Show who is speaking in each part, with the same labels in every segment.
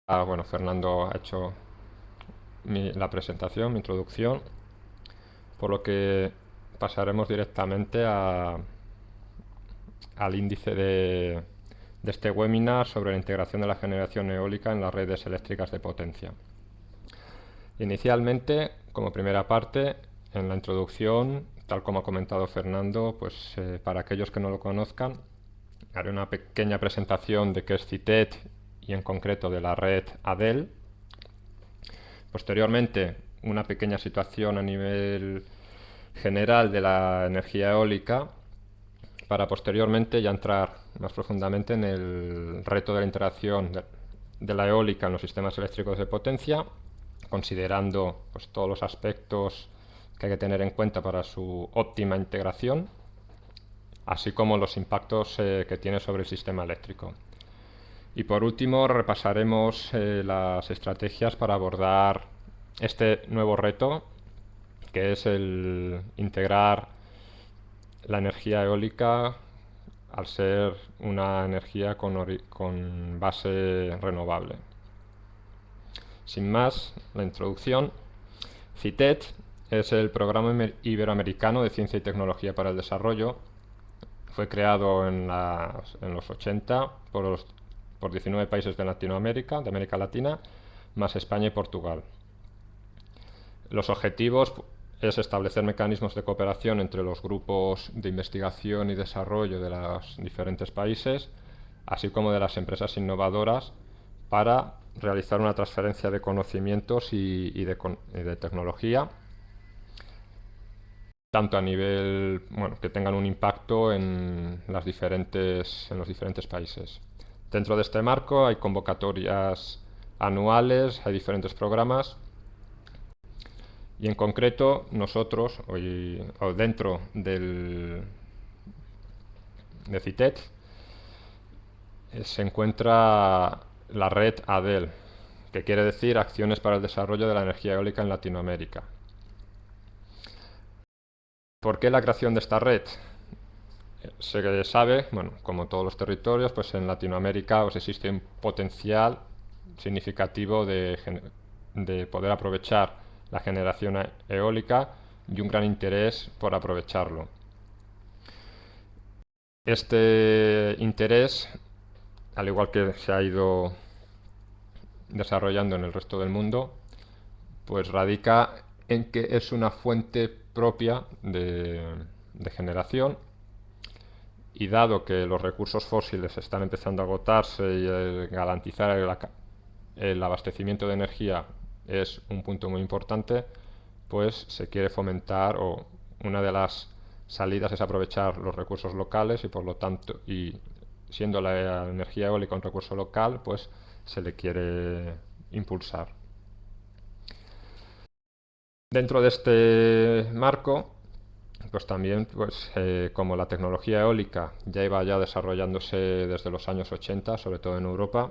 Speaker 1: Bueno, Fernando ha hecho la presentación, mi introducción, por lo que pasaremos directamente al índice de este webinar sobre la integración de la generación eólica en las redes eléctricas de potencia. Inicialmente, como primera parte, en la introducción, tal como ha comentado Fernando, para aquellos que no lo conozcan, haré una pequeña presentación de qué es CITED y en concreto de la red ADEL. Posteriormente, una pequeña situación a nivel general de la energía eólica, para posteriormente ya entrar más profundamente en el reto de la integración de la eólica en los sistemas eléctricos de potencia, considerando todos los aspectos que hay que tener en cuenta para su óptima integración, así como los impactos que tiene sobre el sistema eléctrico. Y por último repasaremos las estrategias para abordar este nuevo reto, que es el integrar la energía eólica al ser una energía con base renovable. Sin más, la introducción. CITED es el Programa Iberoamericano de Ciencia y Tecnología para el Desarrollo. Fue creado en los 80 por 19 países de Latinoamérica, de América Latina, más España y Portugal. Los objetivos es establecer mecanismos de cooperación entre los grupos de investigación y desarrollo de los diferentes países, así como de las empresas innovadoras, para realizar una transferencia de conocimientos y de tecnología, tanto a nivel, que tengan un impacto en los diferentes países. Dentro de este marco hay convocatorias anuales, hay diferentes programas. Y en concreto, nosotros, o dentro de CITED, se encuentra la red ADEL, que quiere decir Acciones para el Desarrollo de la Energía Eólica en Latinoamérica. ¿Por qué la creación de esta red? Se sabe, como todos los territorios, pues en Latinoamérica existe un potencial significativo de poder aprovechar la generación eólica y un gran interés por aprovecharlo. Este interés, al igual que se ha ido desarrollando en el resto del mundo, pues radica en que es una fuente propia de generación, y dado que los recursos fósiles están empezando a agotarse y garantizar el abastecimiento de energía es un punto muy importante, pues se quiere fomentar, o una de las salidas es aprovechar los recursos locales, y por lo tanto, y siendo la energía eólica un recurso local, pues se le quiere impulsar. Dentro de este marco, pues también, como la tecnología eólica ya iba desarrollándose desde los años 80, sobre todo en Europa,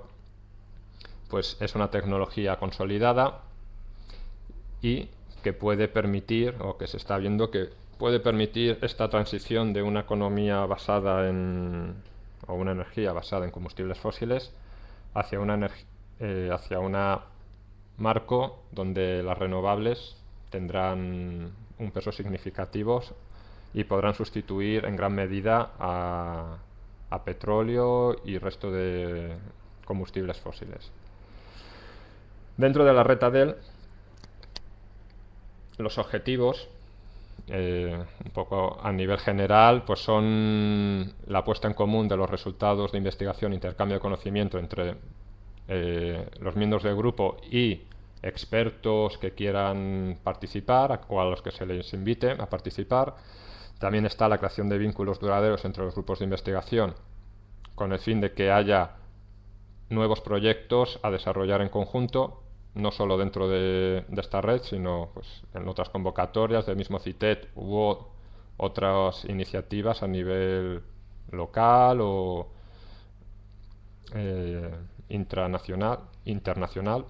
Speaker 1: pues es una tecnología consolidada y que puede permitir, o que se está viendo que puede permitir esta transición de una economía basada o una energía basada en combustibles fósiles hacia hacia un marco donde las renovables tendrán un peso significativo y podrán sustituir en gran medida a petróleo y resto de combustibles fósiles. Dentro de la red ADEL, los objetivos, un poco a nivel general, pues son la puesta en común de los resultados de investigación e intercambio de conocimiento entre los miembros del grupo y expertos que quieran participar o a los que se les invite a participar. También está la creación de vínculos duraderos entre los grupos de investigación, con el fin de que haya nuevos proyectos a desarrollar en conjunto, no solo dentro de esta red, sino en otras convocatorias del mismo CITED. Hubo otras iniciativas a nivel local o internacional.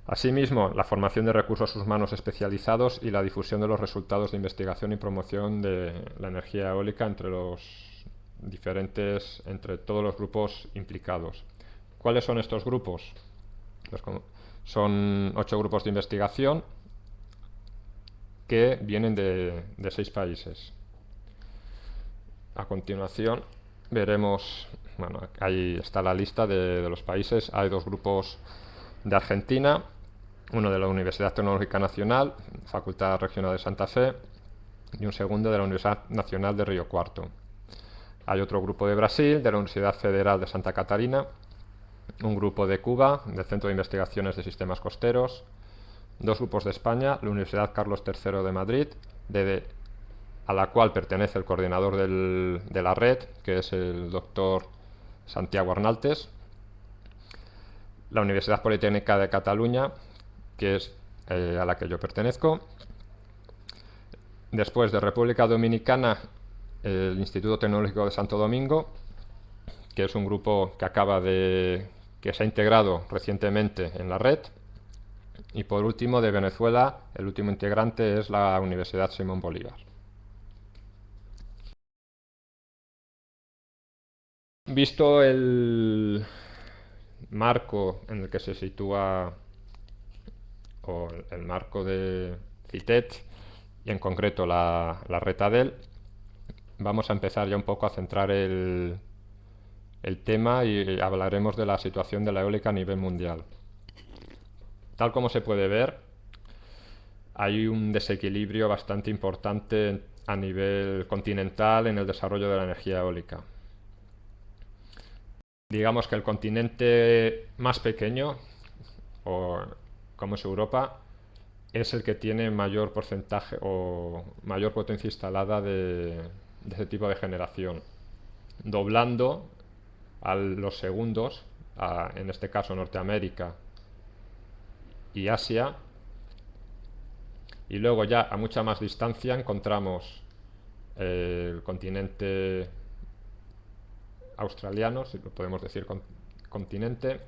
Speaker 1: Asimismo, la formación de recursos humanos especializados y la difusión de los resultados de investigación y promoción de la energía eólica entre todos los grupos implicados. ¿Cuáles son estos grupos? Pues son 8 grupos de investigación que vienen de 6 países. A continuación veremos, bueno, ahí está la lista de los países. Hay 2 grupos de Argentina, uno de la Universidad Tecnológica Nacional, Facultad Regional de Santa Fe, y un segundo de la Universidad Nacional de Río Cuarto. Hay otro grupo de Brasil, de la Universidad Federal de Santa Catarina, un grupo de Cuba, del Centro de Investigaciones de Sistemas Costeros, 2 grupos de España, la Universidad Carlos III de Madrid, a la cual pertenece el coordinador de la red, que es el doctor Santiago Arnaltes, la Universidad Politécnica de Cataluña, que es a la que yo pertenezco. Después de República Dominicana, el Instituto Tecnológico de Santo Domingo, que es un grupo que se ha integrado recientemente en la red. Y por último, de Venezuela, el último integrante es la Universidad Simón Bolívar. Visto el marco en el que se sitúa, o el marco de CITET, y en concreto la red ADEL, vamos a empezar ya un poco a centrar el tema y hablaremos de la situación de la eólica a nivel mundial. Tal como se puede ver, hay un desequilibrio bastante importante a nivel continental en el desarrollo de la energía eólica. Digamos que el continente más pequeño, o como es Europa, es el que tiene mayor porcentaje o mayor potencia instalada de ese tipo de generación, doblando a los segundos, en este caso Norteamérica y Asia, y luego ya a mucha más distancia encontramos el continente australiano, si lo podemos decir continente,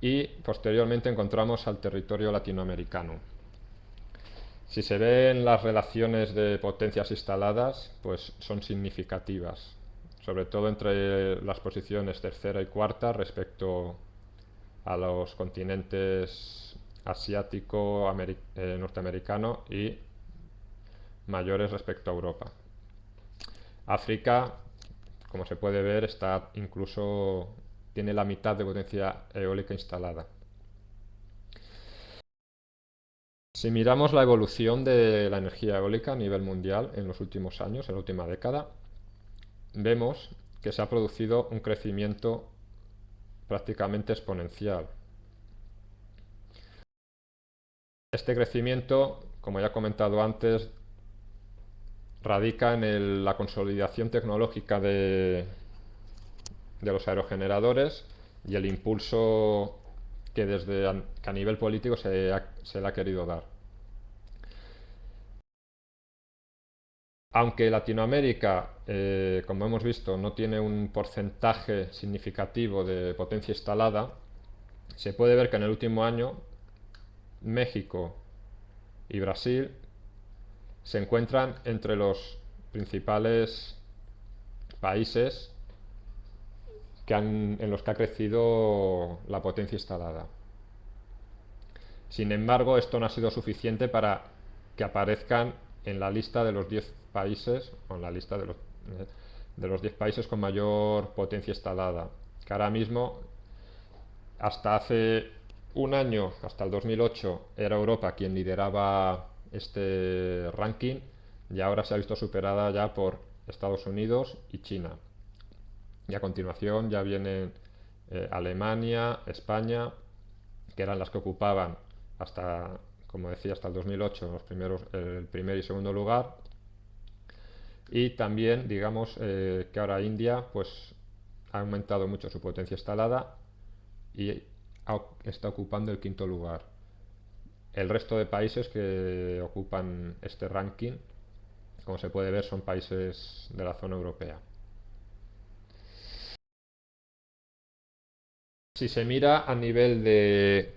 Speaker 1: y posteriormente encontramos al territorio latinoamericano. Si se ven las relaciones de potencias instaladas, pues son significativas, sobre todo entre las posiciones tercera y cuarta respecto a los continentes asiático, norteamericano y mayores respecto a Europa. África, como se puede ver, tiene la mitad de potencia eólica instalada. Si miramos la evolución de la energía eólica a nivel mundial en los últimos años, en la última década, vemos que se ha producido un crecimiento prácticamente exponencial. Este crecimiento, como ya he comentado antes, radica en la consolidación tecnológica de los aerogeneradores y el impulso que a nivel político se le ha querido dar. Aunque Latinoamérica, como hemos visto, no tiene un porcentaje significativo de potencia instalada, se puede ver que en el último año México y Brasil se encuentran entre los principales países en los que ha crecido la potencia instalada. Sin embargo, esto no ha sido suficiente para que aparezcan en la lista de los 10 países, o en la lista de los 10 países con mayor potencia instalada, que ahora mismo, hasta hace un año, hasta el 2008, era Europa quien lideraba este ranking, y ahora se ha visto superada ya por Estados Unidos y China. Y a continuación ya vienen Alemania, España, que eran las que ocupaban hasta, como decía, hasta el 2008 el primer y segundo lugar. Y también, digamos, que ahora India pues ha aumentado mucho su potencia instalada y está ocupando el quinto lugar. El resto de países que ocupan este ranking, como se puede ver, son países de la zona europea. Si se mira a nivel de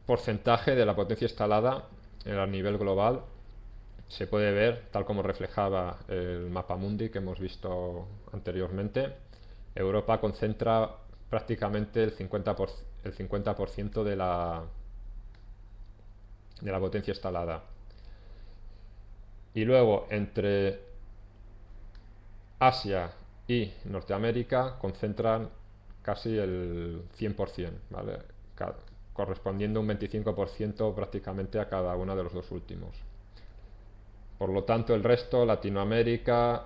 Speaker 1: porcentaje de la potencia instalada a nivel global, se puede ver, tal como reflejaba el mapa mundi que hemos visto anteriormente, Europa concentra prácticamente el 50% de la potencia instalada. Y luego entre Asia y Norteamérica concentran casi el 100%, ¿vale? Correspondiendo un 25% prácticamente a cada uno de los dos últimos. Por lo tanto, el resto, Latinoamérica,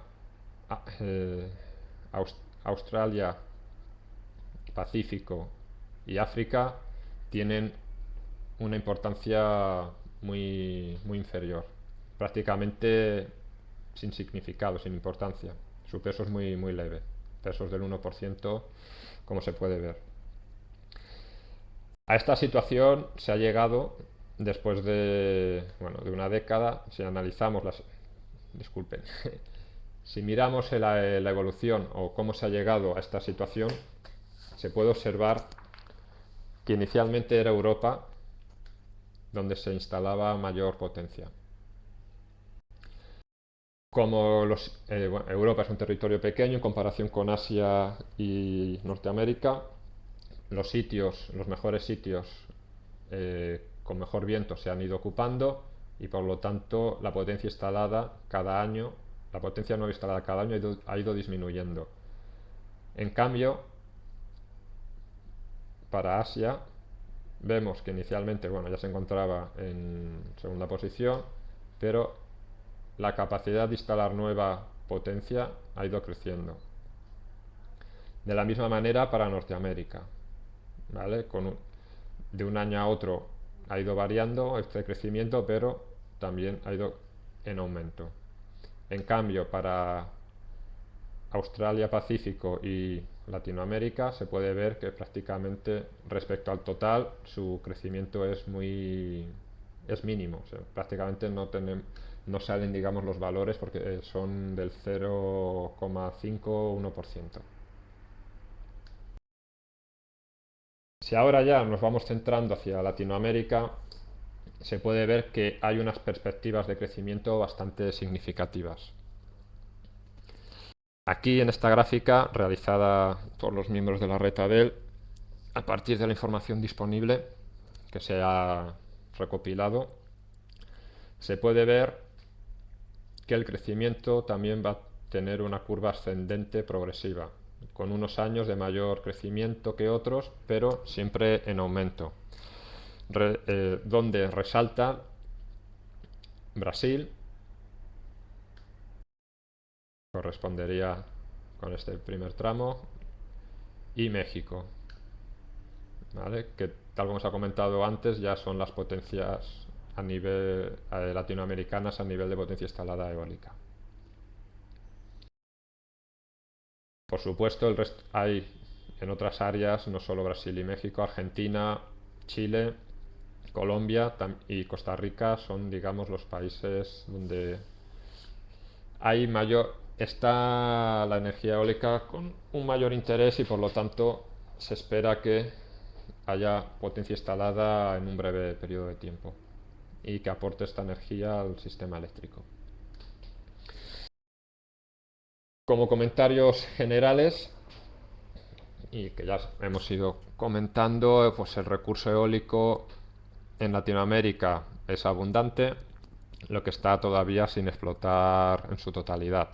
Speaker 1: eh, Australia, Pacífico y África, tienen una importancia muy inferior, prácticamente sin significado, sin importancia. Su peso es muy leve, pesos del 1%, como se puede ver. A esta situación se ha llegado después de una década. Si analizamos disculpen, si miramos la evolución o cómo se ha llegado a esta situación, se puede observar que inicialmente era Europa donde se instalaba mayor potencia. Como Europa es un territorio pequeño en comparación con Asia y Norteamérica, los mejores sitios con mejor viento se han ido ocupando y por lo tanto la potencia instalada cada año, la potencia nueva instalada cada año ha ido disminuyendo. En cambio, para Asia vemos que inicialmente ya se encontraba en segunda posición, pero la capacidad de instalar nueva potencia ha ido creciendo. De la misma manera para Norteamérica, ¿vale? De un año a otro ha ido variando este crecimiento, pero también ha ido en aumento. En cambio, para Australia, Pacífico y Latinoamérica se puede ver que prácticamente respecto al total su crecimiento es mínimo. O sea, prácticamente no salen, digamos, los valores porque son del 0,5-1%. Si ahora ya nos vamos centrando hacia Latinoamérica, se puede ver que hay unas perspectivas de crecimiento bastante significativas. Aquí en esta gráfica, realizada por los miembros de la red ADEL, a partir de la información disponible que se ha recopilado, se puede ver que el crecimiento también va a tener una curva ascendente progresiva, con unos años de mayor crecimiento que otros, pero siempre en aumento. Donde resalta Brasil, correspondería con este primer tramo, y México, ¿vale? Que tal como se ha comentado antes ya son las potencias a nivel latinoamericanas a nivel de potencia instalada eólica. Por supuesto, el resto hay en otras áreas, no solo Brasil y México, Argentina, Chile, Colombia y Costa Rica son, digamos, los países donde está la energía eólica con un mayor interés y por lo tanto se espera que haya potencia instalada en un breve periodo de tiempo y que aporte esta energía al sistema eléctrico. Como comentarios generales, y que ya hemos ido comentando, pues el recurso eólico en Latinoamérica es abundante, lo que está todavía sin explotar en su totalidad.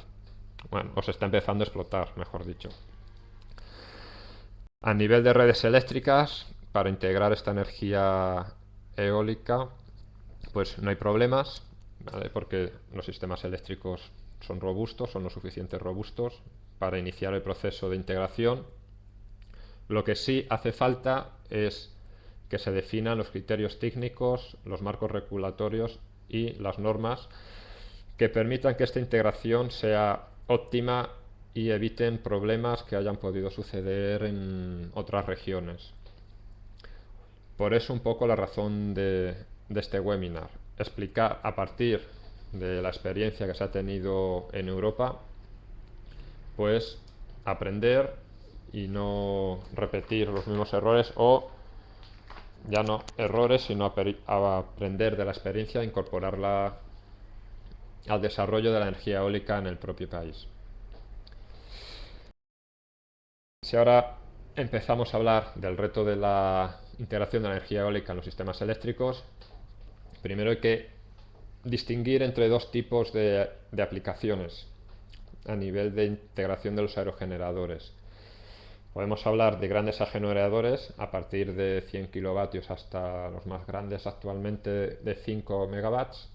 Speaker 1: Bueno, o se está empezando a explotar, mejor dicho. A nivel de redes eléctricas, para integrar esta energía eólica, pues no hay problemas, ¿vale? Porque los sistemas eléctricos son robustos, son lo suficientemente robustos para iniciar el proceso de integración. Lo que sí hace falta es que se definan los criterios técnicos, los marcos regulatorios y las normas que permitan que esta integración sea óptima y eviten problemas que hayan podido suceder en otras regiones. Por eso un poco la razón de este webinar, explicar a partir de la experiencia que se ha tenido en Europa, pues aprender y no repetir los mismos errores o ya no errores, sino aprender de la experiencia e incorporarla al desarrollo de la energía eólica en el propio país. Si ahora empezamos a hablar del reto de la integración de la energía eólica en los sistemas eléctricos, primero hay que distinguir entre dos tipos de aplicaciones a nivel de integración de los aerogeneradores. Podemos hablar de grandes aerogeneradores a partir de 100 kilovatios hasta los más grandes actualmente de 5 megawatts,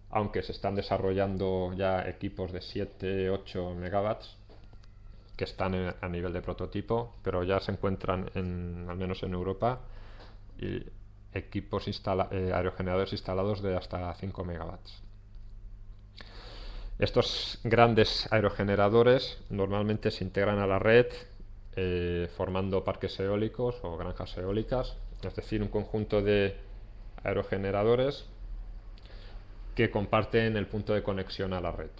Speaker 1: aunque se están desarrollando ya equipos de 7, 8 megawatts que están a nivel de prototipo, pero ya se encuentran al menos en Europa, y equipos aerogeneradores instalados de hasta 5 megawatts. Estos grandes aerogeneradores normalmente se integran a la red formando parques eólicos o granjas eólicas, es decir, un conjunto de aerogeneradores que comparten el punto de conexión a la red.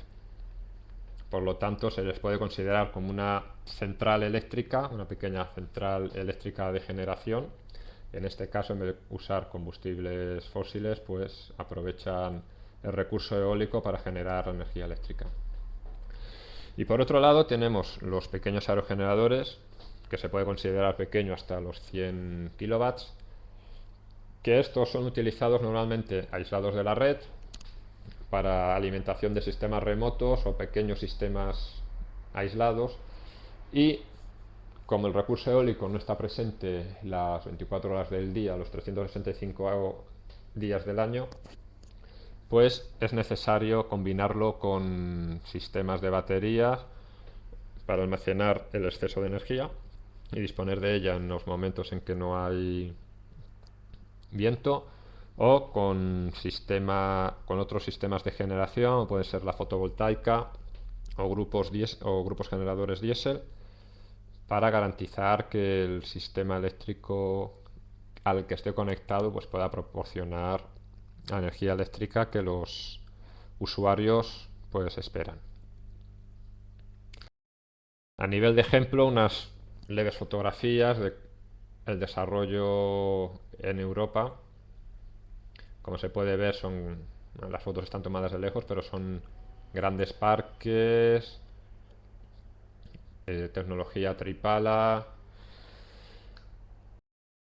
Speaker 1: Por lo tanto, se les puede considerar como una central eléctrica, una pequeña central eléctrica de generación. En este caso, en vez de usar combustibles fósiles, pues aprovechan el recurso eólico para generar energía eléctrica. Y por otro lado tenemos los pequeños aerogeneradores, que se puede considerar pequeño hasta los 100 kilowatts, que estos son utilizados normalmente aislados de la red para alimentación de sistemas remotos o pequeños sistemas aislados, y como el recurso eólico no está presente las 24 horas del día, los 365 días del año, pues es necesario combinarlo con sistemas de baterías para almacenar el exceso de energía y disponer de ella en los momentos en que no hay viento, o con otros sistemas de generación, puede ser la fotovoltaica o grupos generadores diésel, para garantizar que el sistema eléctrico al que esté conectado pues pueda proporcionar la energía eléctrica que los usuarios pues esperan. A nivel de ejemplo, unas leves fotografías del desarrollo en Europa. Como se puede ver, las fotos están tomadas de lejos, pero son grandes parques, tecnología tripala,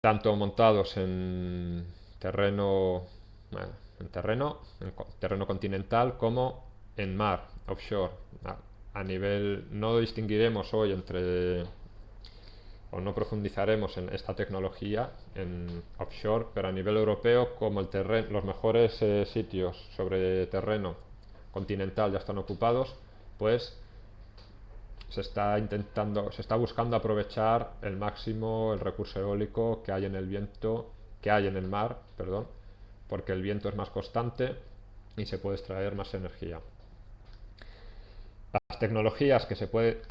Speaker 1: tanto montados en terreno, bueno, en terreno continental, como en mar, offshore. A nivel, no distinguiremos hoy o no profundizaremos en esta tecnología en offshore, pero a nivel europeo, como los mejores sitios sobre terreno continental ya están ocupados, pues se está buscando aprovechar el máximo el recurso eólico que hay en el mar, perdón, porque el viento es más constante y se puede extraer más energía. Las tecnologías que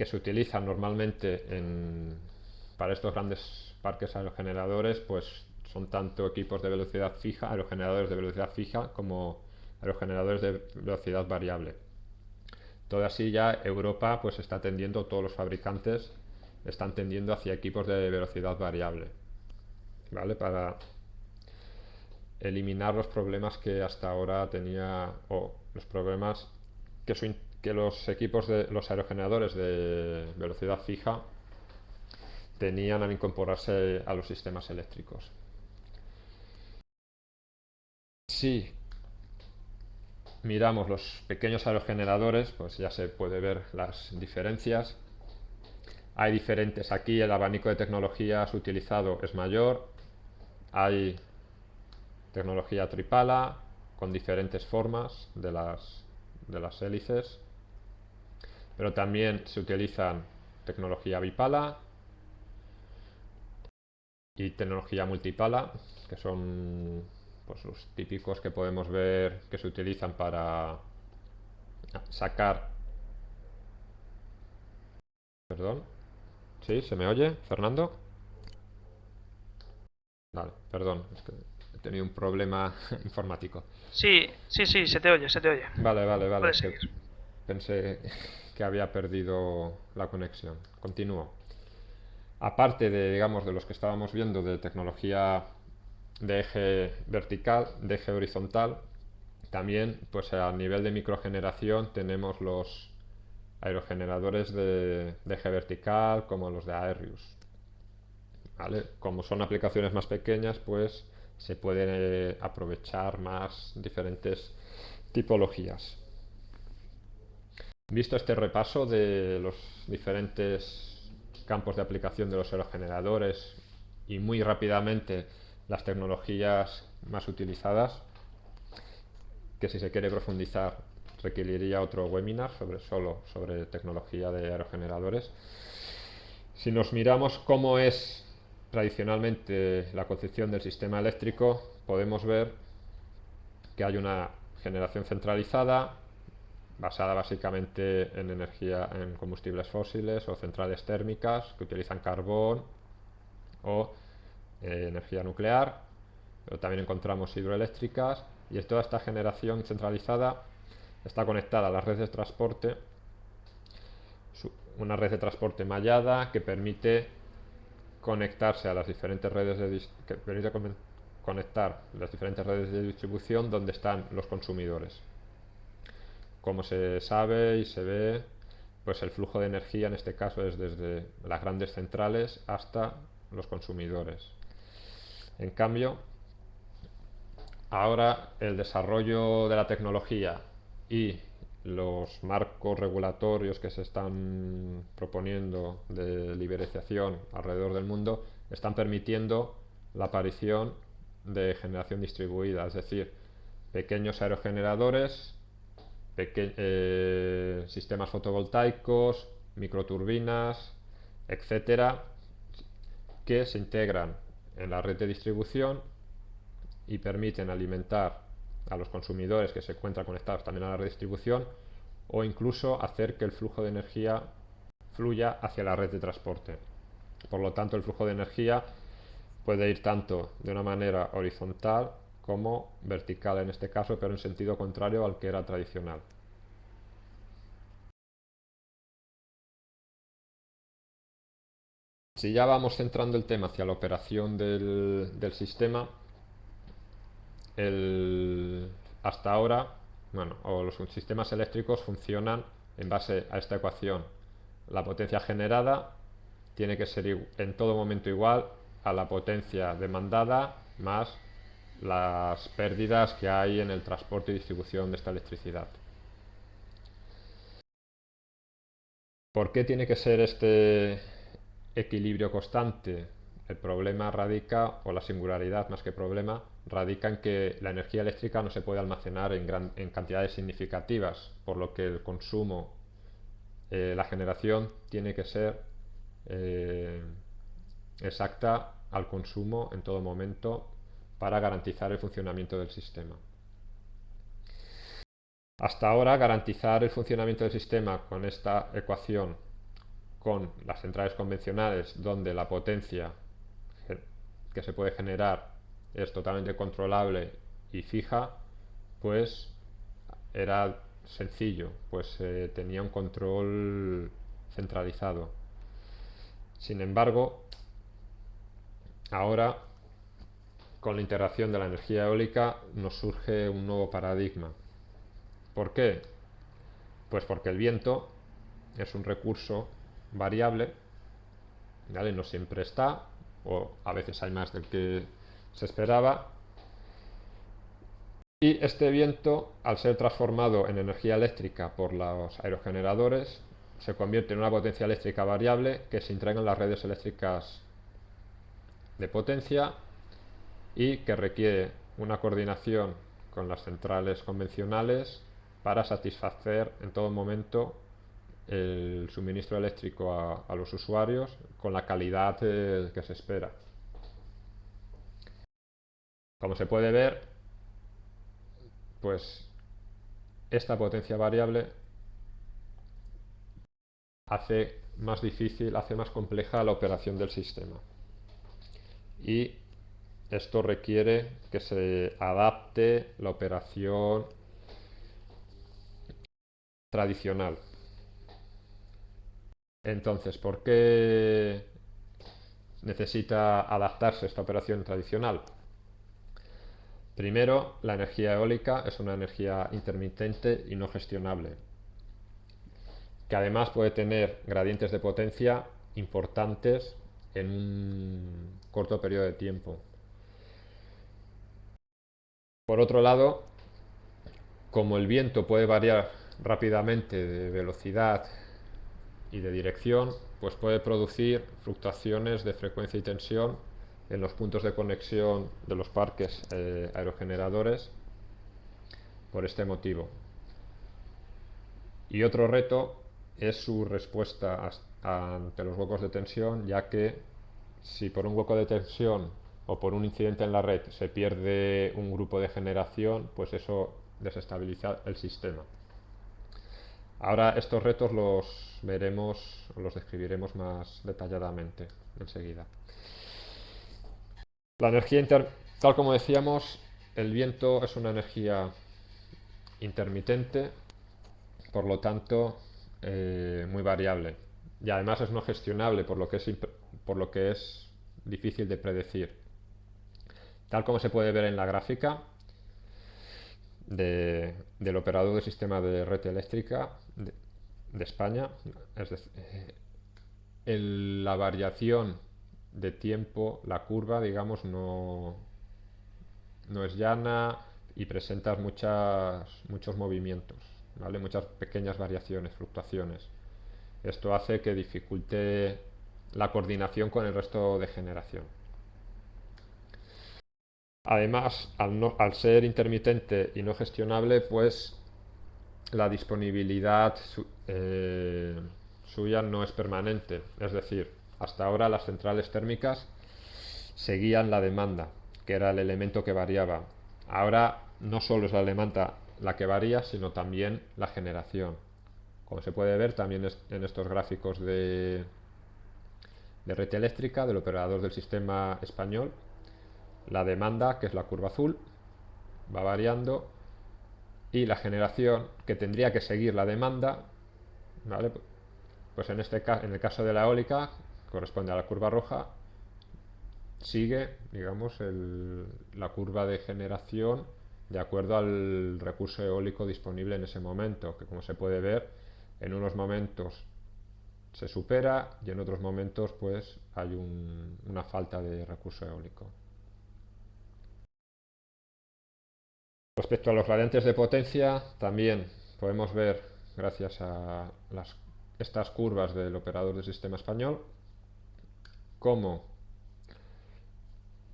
Speaker 1: se utilizan normalmente para estos grandes parques aerogeneradores, pues son tanto equipos de velocidad fija, aerogeneradores de velocidad fija, como aerogeneradores de velocidad variable. Todo así ya Europa pues está tendiendo, todos los fabricantes están tendiendo hacia equipos de velocidad variable, ¿vale? Para eliminar los problemas que hasta ahora tenía, o los problemas que los equipos de los aerogeneradores de velocidad fija tenían al incorporarse a los sistemas eléctricos. Si miramos los pequeños aerogeneradores, pues ya se puede ver las diferencias. Hay diferentes, aquí el abanico de tecnologías utilizado es mayor, hay tecnología tripala con diferentes formas de las hélices, pero también se utilizan tecnología bipala y tecnología multipala, que son pues los típicos que podemos ver que se utilizan para sacar. Perdón, ¿sí? ¿Se me oye, Fernando? Vale, perdón, es que he tenido un problema informático.
Speaker 2: Sí, sí, sí, se te oye, se te oye.
Speaker 1: Vale, vale, vale, es
Speaker 2: Puedes
Speaker 1: que
Speaker 2: seguir.
Speaker 1: pensé que había perdido la conexión. Continúo. Aparte de, digamos, de los que estábamos viendo de tecnología de eje vertical, de eje horizontal, también, pues a nivel de microgeneración tenemos los aerogeneradores de eje vertical, como los de Aerius. ¿vale? Como son aplicaciones más pequeñas, pues se pueden aprovechar más diferentes tipologías. Visto este repaso de los diferentes campos de aplicación de los aerogeneradores y muy rápidamente las tecnologías más utilizadas, que si se quiere profundizar requeriría otro webinar solo sobre tecnología de aerogeneradores. Si nos miramos cómo es tradicionalmente la concepción del sistema eléctrico, podemos ver que hay una generación centralizada basada básicamente en energía en combustibles fósiles o centrales térmicas que utilizan carbón o energía nuclear, pero también encontramos hidroeléctricas, y toda esta generación centralizada está conectada a la red de transporte, una red de transporte mallada que permite conectarse a las diferentes redes que permite conectar las diferentes redes de distribución donde están los consumidores. Como se sabe y se ve, pues el flujo de energía en este caso es desde las grandes centrales hasta los consumidores. En cambio, ahora el desarrollo de la tecnología y los marcos regulatorios que se están proponiendo de liberalización alrededor del mundo están permitiendo la aparición de generación distribuida, es decir, pequeños aerogeneradores, sistemas fotovoltaicos, microturbinas, etcétera, que se integran en la red de distribución y permiten alimentar a los consumidores que se encuentran conectados también a la red de distribución, o incluso hacer que el flujo de energía fluya hacia la red de transporte. Por lo tanto, el flujo de energía puede ir tanto de una manera horizontal como vertical en este caso, pero en sentido contrario al que era tradicional. Si ya vamos centrando el tema hacia la operación del sistema, hasta ahora, bueno, los sistemas eléctricos funcionan en base a esta ecuación. La potencia generada tiene que ser en todo momento igual a la potencia demandada más las pérdidas que hay en el transporte y distribución de esta electricidad. ¿Por qué tiene que ser este equilibrio constante? El problema radica, o la singularidad más que problema, radica en que la energía eléctrica no se puede almacenar en cantidades significativas, por lo que el consumo, la generación tiene que ser exacta al consumo en todo momento para garantizar el funcionamiento del sistema. Hasta ahora, garantizar el funcionamiento del sistema con esta ecuación, con las centrales convencionales, donde la potencia que se puede generar es totalmente controlable y fija, pues era sencillo, pues tenía un control centralizado. Sin embargo, ahora con la integración de la energía eólica nos surge un nuevo paradigma. ¿Por qué? Pues porque el viento es un recurso variable, ¿vale? No siempre está, o a veces hay más del que se esperaba. Y este viento, al ser transformado en energía eléctrica por los aerogeneradores, se convierte en una potencia eléctrica variable que se integra en las redes eléctricas de potencia y que requiere una coordinación con las centrales convencionales para satisfacer en todo momento el suministro eléctrico a los usuarios con la calidad que se espera. Como se puede ver, pues esta potencia variable hace más difícil, hace más compleja la operación del sistema. Y esto requiere que se adapte la operación tradicional. Entonces, ¿por qué necesita adaptarse esta operación tradicional? Primero, la energía eólica es una energía intermitente y no gestionable, que además puede tener gradientes de potencia importantes en un corto periodo de tiempo. Por otro lado, como el viento puede variar rápidamente de velocidad y de dirección, pues puede producir fluctuaciones de frecuencia y tensión en los puntos de conexión de los parques aerogeneradores por este motivo. Y otro reto es su respuesta ante los huecos de tensión, ya que si por un hueco de tensión o por un incidente en la red se pierde un grupo de generación, pues eso desestabiliza el sistema. Ahora estos retos los veremos, los describiremos más detalladamente enseguida. La energía tal como decíamos, el viento es una energía intermitente, por lo tanto muy variable, y además es no gestionable, por lo que es difícil de predecir. Tal como se puede ver en la gráfica del operador del sistema de red eléctrica de España, es decir, la variación de tiempo, la curva, digamos, no es llana y presenta muchos movimientos, ¿vale? Muchas pequeñas variaciones, fluctuaciones. Esto hace que dificulte la coordinación con el resto de generación. Además, al ser intermitente y no gestionable, pues la disponibilidad suya no es permanente. Es decir, hasta ahora las centrales térmicas seguían la demanda, que era el elemento que variaba. Ahora no solo es la demanda la que varía, sino también la generación. Como se puede ver también en estos gráficos de red eléctrica del operador del sistema español, la demanda, que es la curva azul, va variando, y la generación, que tendría que seguir la demanda, ¿vale? Pues en el caso de la eólica, corresponde a la curva roja, sigue, digamos, la curva de generación de acuerdo al recurso eólico disponible en ese momento, que como se puede ver, en unos momentos se supera y en otros momentos pues hay una falta de recurso eólico. Respecto a los gradientes de potencia, también podemos ver, gracias a estas curvas del operador del sistema español, cómo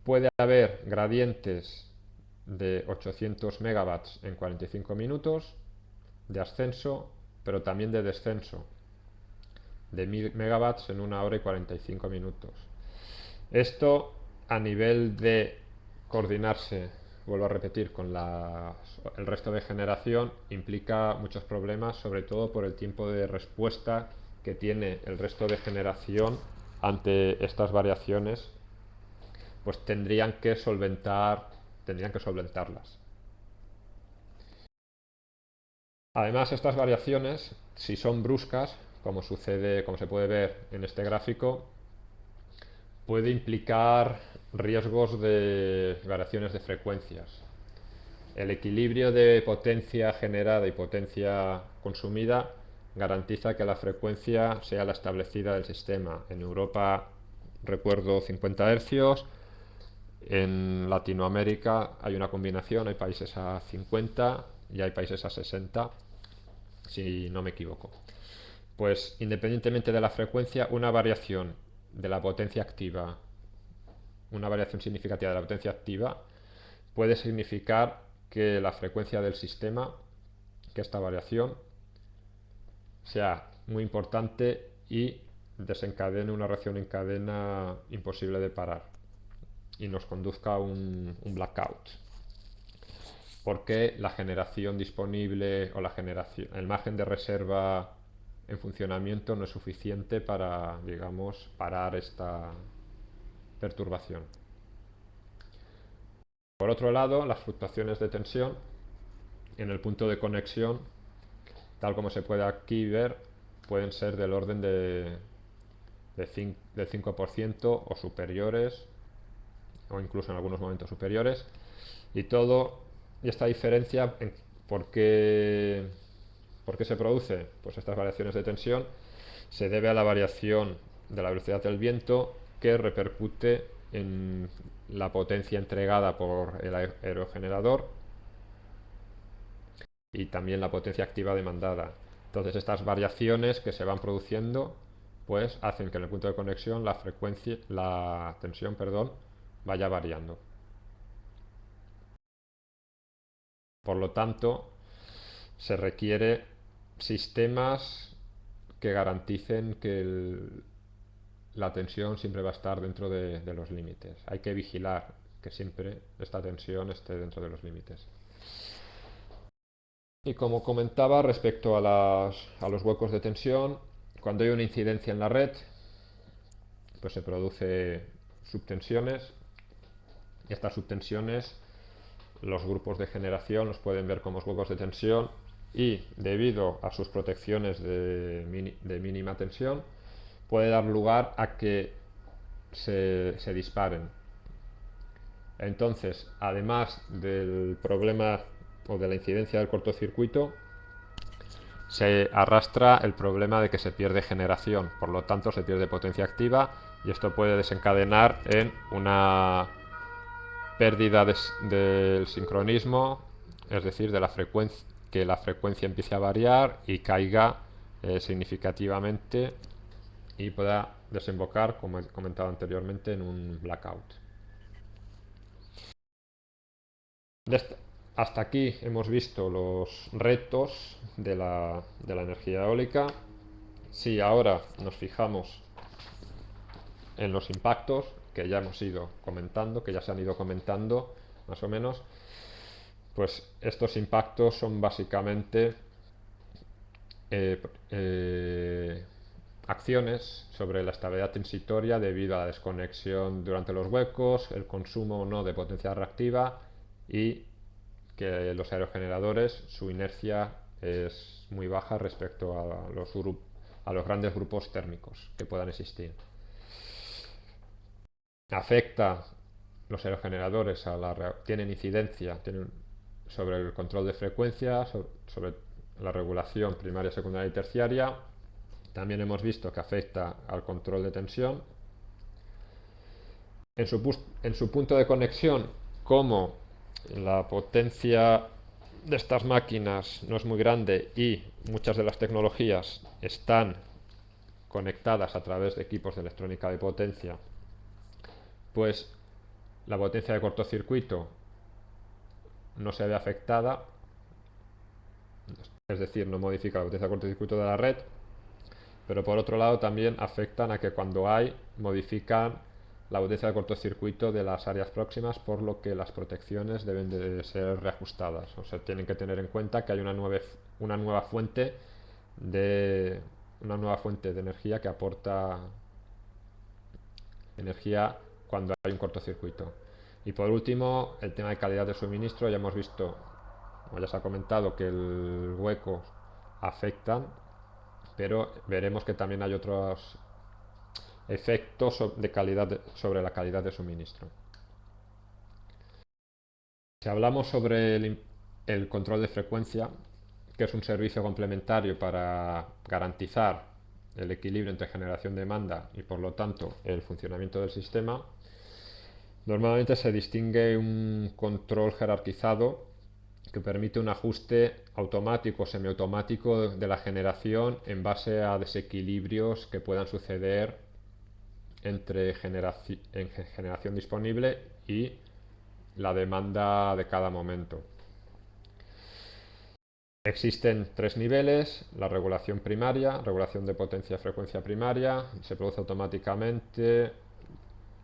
Speaker 1: puede haber gradientes de 800 megawatts en 45 minutos de ascenso, pero también de descenso de 1000 megawatts en 1 hora y 45 minutos. Esto a nivel de coordinarse, vuelvo a repetir, con el resto de generación implica muchos problemas, sobre todo por el tiempo de respuesta que tiene el resto de generación ante estas variaciones, pues tendrían que solventarlas. Además, estas variaciones, si son bruscas, como se puede ver en este gráfico, puede implicar riesgos de variaciones de frecuencias. El equilibrio de potencia generada y potencia consumida garantiza que la frecuencia sea la establecida del sistema. En Europa, recuerdo, 50 hercios. En Latinoamérica hay una combinación, hay países a 50 y hay países a 60, si no me equivoco. Pues independientemente de la frecuencia, una variación de la potencia activa, una variación significativa de la potencia activa, puede significar que la frecuencia del sistema, que esta variación sea muy importante y desencadene una reacción en cadena imposible de parar y nos conduzca a un blackout. Porque la generación disponible o el margen de reserva en funcionamiento no es suficiente para, digamos, parar esta perturbación. Por otro lado, las fluctuaciones de tensión en el punto de conexión, tal como se puede aquí ver, pueden ser del orden del 5% o superiores, o incluso en algunos momentos superiores, y esta diferencia, ¿por qué se produce? Pues estas variaciones de tensión se debe a la variación de la velocidad del viento que repercute en la potencia entregada por el aerogenerador y también la potencia activa demandada. Entonces estas variaciones que se van produciendo pues hacen que en el punto de conexión la tensión, perdón, vaya variando. Por lo tanto, se requiere sistemas que garanticen que la tensión siempre va a estar dentro de los límites. Hay que vigilar que siempre esta tensión esté dentro de los límites. Y como comentaba respecto a los huecos de tensión, cuando hay una incidencia en la red, pues se produce subtensiones, y estas subtensiones los grupos de generación los pueden ver como huecos de tensión, y debido a sus protecciones de mínima tensión puede dar lugar a que se disparen. Entonces, además del problema o de la incidencia del cortocircuito, se arrastra el problema de que se pierde generación, por lo tanto se pierde potencia activa, y esto puede desencadenar en una pérdida del sincronismo, es decir, de la frecuencia, que la frecuencia empiece a variar y caiga significativamente y pueda desembocar, como he comentado anteriormente, en un blackout. Hasta aquí hemos visto los retos de la energía eólica. Si ahora nos fijamos en los impactos que ya hemos ido comentando, que ya se han ido comentando más o menos, pues estos impactos son básicamente acciones sobre la estabilidad transitoria debido a la desconexión durante los huecos, el consumo o no de potencia reactiva, y que los aerogeneradores, su inercia es muy baja respecto a los grandes grupos térmicos que puedan existir. Afecta los aerogeneradores tienen incidencia sobre el control de frecuencia, sobre la regulación primaria, secundaria y terciaria. También hemos visto que afecta al control de tensión. En su punto de conexión, como la potencia de estas máquinas no es muy grande y muchas de las tecnologías están conectadas a través de equipos de electrónica de potencia, pues la potencia de cortocircuito no se ve afectada, es decir, no modifica la potencia de cortocircuito de la red, pero por otro lado también afectan a que cuando modifican la potencia de cortocircuito de las áreas próximas, por lo que las protecciones deben de ser reajustadas. O sea, tienen que tener en cuenta que hay una nueva fuente de energía que aporta energía cuando hay un cortocircuito. Y por último, el tema de calidad de suministro. Ya hemos visto, como ya se ha comentado, que el hueco afectan, pero veremos que también hay otros efectos sobre la calidad de suministro. Si hablamos sobre el control de frecuencia, que es un servicio complementario para garantizar el equilibrio entre generación y demanda y por lo tanto el funcionamiento del sistema, normalmente se distingue un control jerarquizado que permite un ajuste automático o semiautomático de la generación en base a desequilibrios que puedan suceder entre generación disponible y la demanda de cada momento. Existen tres niveles: la regulación primaria, regulación de potencia y frecuencia primaria, se produce automáticamente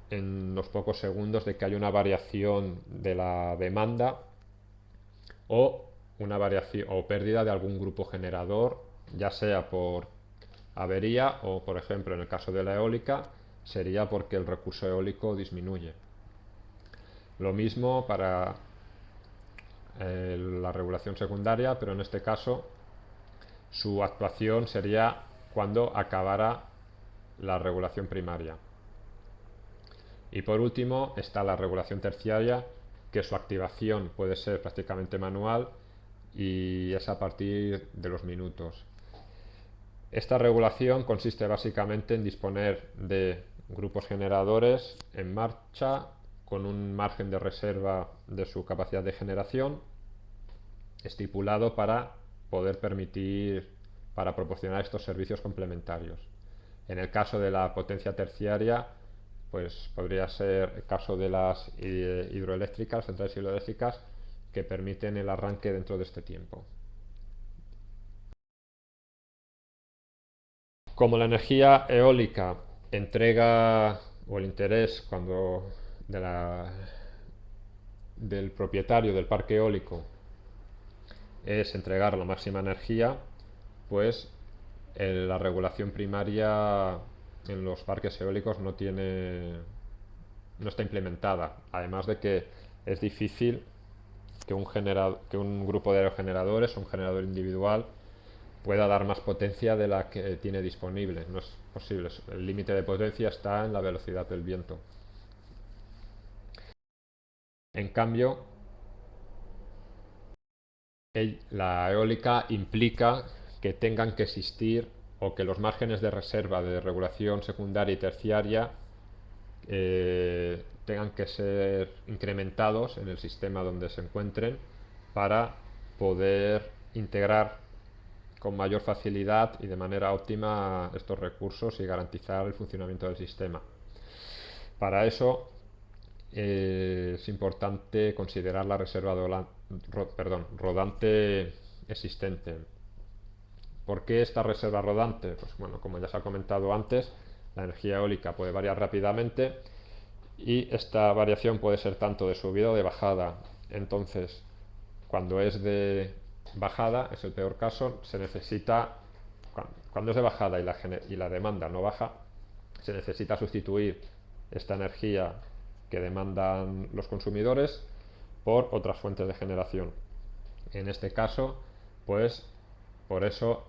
Speaker 1: en los pocos segundos de que hay una variación de la demanda o una variación o pérdida de algún grupo generador, ya sea por avería o, por ejemplo, en el caso de la eólica, sería porque el recurso eólico disminuye. Lo mismo para la regulación secundaria, pero en este caso su actuación sería cuando acabara la regulación primaria. Y por último está la regulación terciaria, que su activación puede ser prácticamente manual y es a partir de los minutos. Esta regulación consiste básicamente en disponer de grupos generadores en marcha con un margen de reserva de su capacidad de generación estipulado para poder permitir, para proporcionar estos servicios complementarios. En el caso de la potencia terciaria, pues podría ser el caso de las hidroeléctricas, centrales hidroeléctricas, que permiten el arranque dentro de este tiempo. Como la energía eólica entrega, o el interés del propietario del parque eólico es entregar la máxima energía, pues la regulación primaria en los parques eólicos no está implementada. Además de que es difícil que un grupo de aerogeneradores o un generador individual pueda dar más potencia de la que tiene disponible. No es posible. El límite de potencia está en la velocidad del viento. En cambio, la eólica implica que tengan que existir o que los márgenes de reserva de regulación secundaria y terciaria tengan que ser incrementados en el sistema donde se encuentren para poder integrar con mayor facilidad y de manera óptima estos recursos y garantizar el funcionamiento del sistema. Para eso es importante considerar la reserva rodante existente. ¿Por qué esta reserva rodante? Pues bueno, como ya se ha comentado antes, la energía eólica puede variar rápidamente y esta variación puede ser tanto de subida o de bajada. Entonces, cuando es de bajada, es el peor caso, se necesita, cuando es de bajada y la demanda no baja, se necesita sustituir esta energía que demandan los consumidores por otras fuentes de generación. En este caso, pues por eso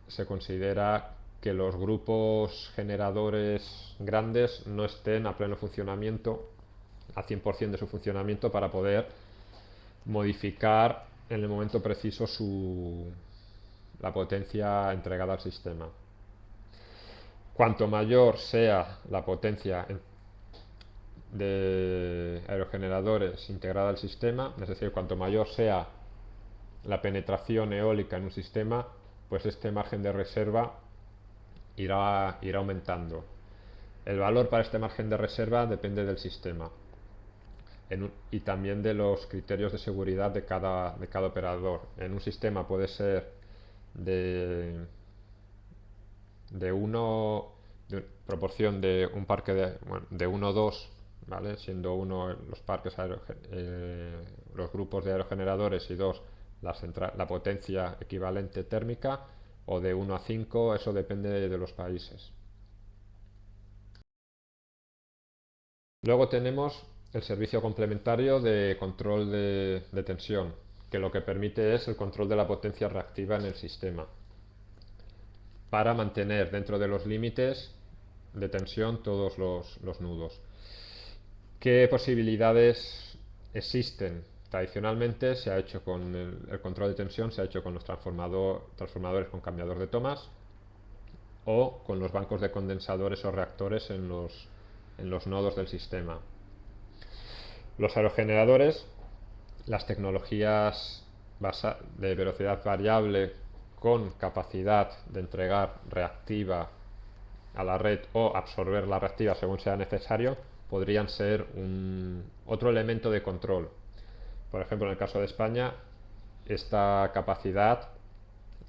Speaker 1: se considera que los grupos generadores grandes no estén a pleno funcionamiento, a 100% de su funcionamiento, para poder modificar en el momento preciso la potencia entregada al sistema. Cuanto mayor sea la potencia de aerogeneradores integrada al sistema, es decir, cuanto mayor sea la penetración eólica en un sistema, pues este margen de reserva irá aumentando. El valor para este margen de reserva depende del sistema y también de los criterios de seguridad de cada operador. En un sistema puede ser de proporción de un parque de 1 o 2, ¿vale? Siendo uno los parques los grupos de aerogeneradores y dos la potencia equivalente térmica, o de 1 a 5, eso depende de los países. Luego tenemos el servicio complementario de control de tensión, que lo que permite es el control de la potencia reactiva en el sistema, para mantener dentro de los límites de tensión todos los nudos. ¿Qué posibilidades existen? Tradicionalmente se ha hecho con el control de tensión, se ha hecho con los transformadores con cambiador de tomas o con los bancos de condensadores o reactores en los nodos del sistema. Los aerogeneradores, las tecnologías de velocidad variable con capacidad de entregar reactiva a la red o absorber la reactiva según sea necesario, podrían ser otro elemento de control. Por ejemplo, en el caso de España, esta capacidad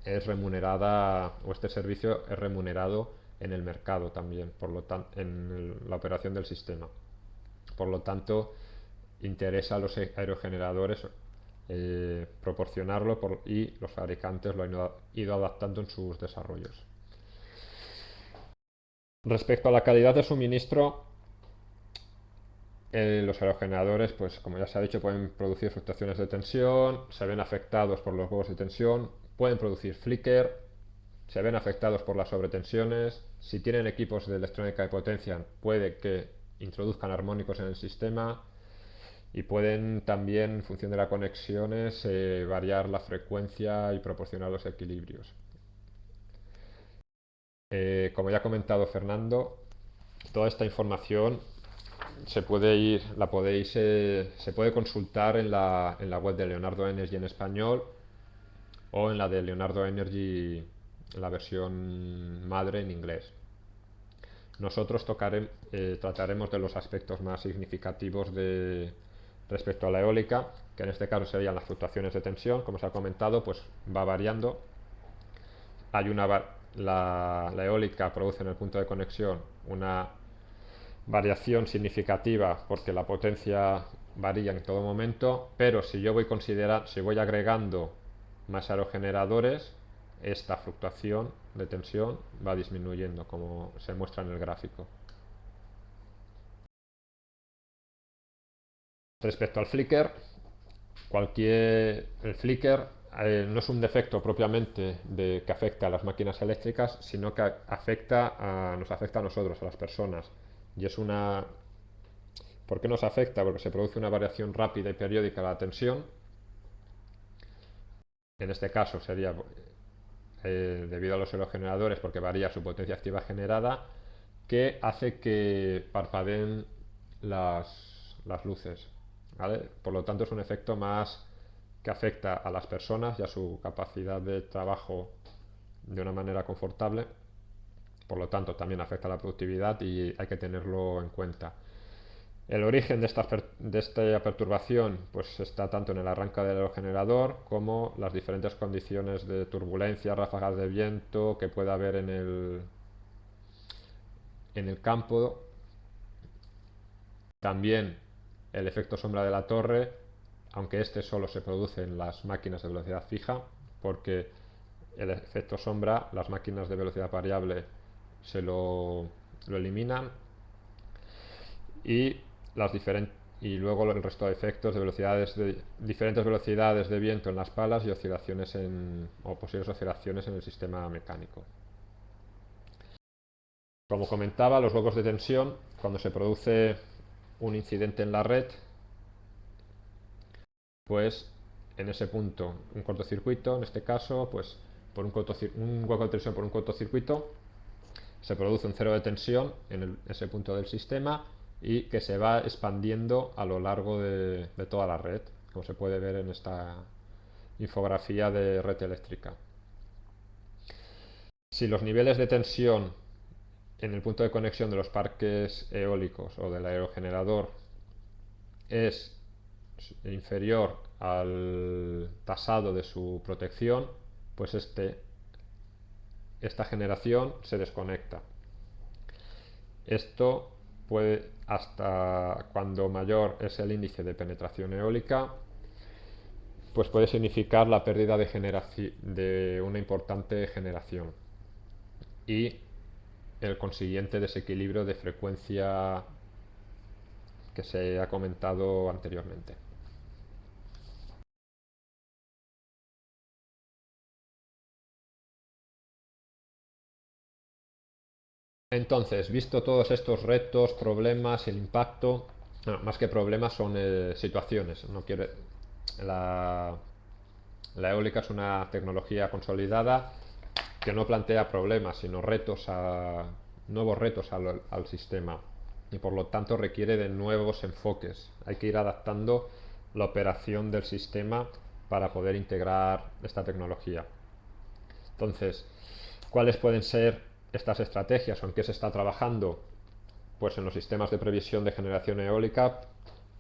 Speaker 1: es remunerada, o este servicio es remunerado en el mercado también, en la operación del sistema. Por lo tanto, interesa a los aerogeneradores proporcionarlo, y los fabricantes lo han ido adaptando en sus desarrollos. Respecto a la calidad de suministro, los aerogeneradores, pues como ya se ha dicho, pueden producir fluctuaciones de tensión, se ven afectados por los huevos de tensión, pueden producir flicker, se ven afectados por las sobretensiones. Si tienen equipos de electrónica de potencia, puede que introduzcan armónicos en el sistema, y pueden también, en función de las conexiones, variar la frecuencia y proporcionar los equilibrios. Como ya ha comentado Fernando, Toda esta información se puede consultar en la web de Leonardo Energy en español o en la de Leonardo Energy, la versión madre en inglés. Nosotros trataremos de los aspectos más significativos respecto a la eólica, que en este caso serían las fluctuaciones de tensión, como se ha comentado, pues va variando. La eólica produce en el punto de conexión una variación significativa porque la potencia varía en todo momento, pero si voy agregando más aerogeneradores, esta fluctuación de tensión va disminuyendo, como se muestra en el gráfico. Respecto al flicker, el flicker no es un defecto propiamente que afecta a las máquinas eléctricas, sino que nos afecta a nosotros, a las personas. Y es una ¿Por qué nos afecta? Porque se produce una variación rápida y periódica de la tensión. En este caso sería debido a los aerogeneradores, porque varía su potencia activa generada, que hace que parpadeen las luces. ¿Vale? Por lo tanto, es un efecto más que afecta a las personas y a su capacidad de trabajo de una manera confortable. Por lo tanto, también afecta a la productividad y hay que tenerlo en cuenta. El origen de esta perturbación pues está tanto en el arranque del aerogenerador como las diferentes condiciones de turbulencia, ráfagas de viento que pueda haber en el campo. También el efecto sombra de la torre, aunque este solo se produce en las máquinas de velocidad fija, porque el efecto sombra, las máquinas de velocidad variable lo eliminan, y luego el resto de efectos de diferentes velocidades de viento en las palas y o posibles oscilaciones en el sistema mecánico. Como comentaba, los huecos de tensión, cuando se produce un incidente en la red, pues en ese punto un cortocircuito, en este caso, pues por un hueco de tensión por un cortocircuito, se produce un cero de tensión en ese punto del sistema y que se va expandiendo a lo largo de toda la red, como se puede ver en esta infografía de red eléctrica. Si los niveles de tensión en el punto de conexión de los parques eólicos o del aerogenerador es inferior al tasado de su protección, pues esta generación se desconecta. Esto puede, hasta cuando mayor es el índice de penetración eólica, pues puede significar la pérdida de una importante generación y el consiguiente desequilibrio de frecuencia que se ha comentado anteriormente. Entonces, visto todos estos retos, problemas, el impacto, bueno, más que problemas son situaciones. La, la eólica es una tecnología consolidada que no plantea problemas, sino nuevos retos al sistema, y por lo tanto requiere de nuevos enfoques. Hay que ir adaptando la operación del sistema para poder integrar esta tecnología. Entonces, ¿cuáles pueden ser estas estrategias o en qué se está trabajando? Pues en los sistemas de previsión de generación eólica,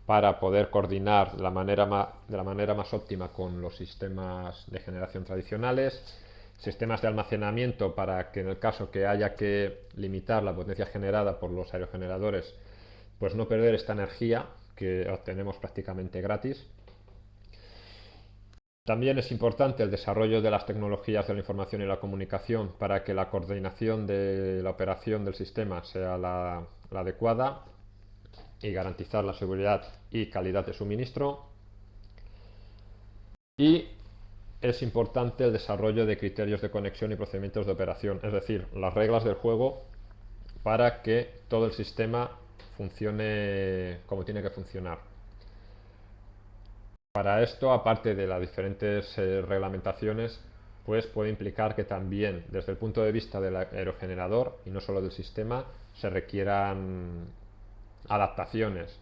Speaker 1: para poder coordinar de la manera más óptima con los sistemas de generación tradicionales, sistemas de almacenamiento para que en el caso que haya que limitar la potencia generada por los aerogeneradores, pues no perder esta energía que obtenemos prácticamente gratis. También es importante el desarrollo de las tecnologías de la información y la comunicación para que la coordinación de la operación del sistema sea la adecuada y garantizar la seguridad y calidad de suministro. Y es importante el desarrollo de criterios de conexión y procedimientos de operación, es decir, las reglas del juego para que todo el sistema funcione como tiene que funcionar. Para esto, aparte de las diferentes reglamentaciones, pues puede implicar que también, desde el punto de vista del aerogenerador y no solo del sistema, se requieran adaptaciones.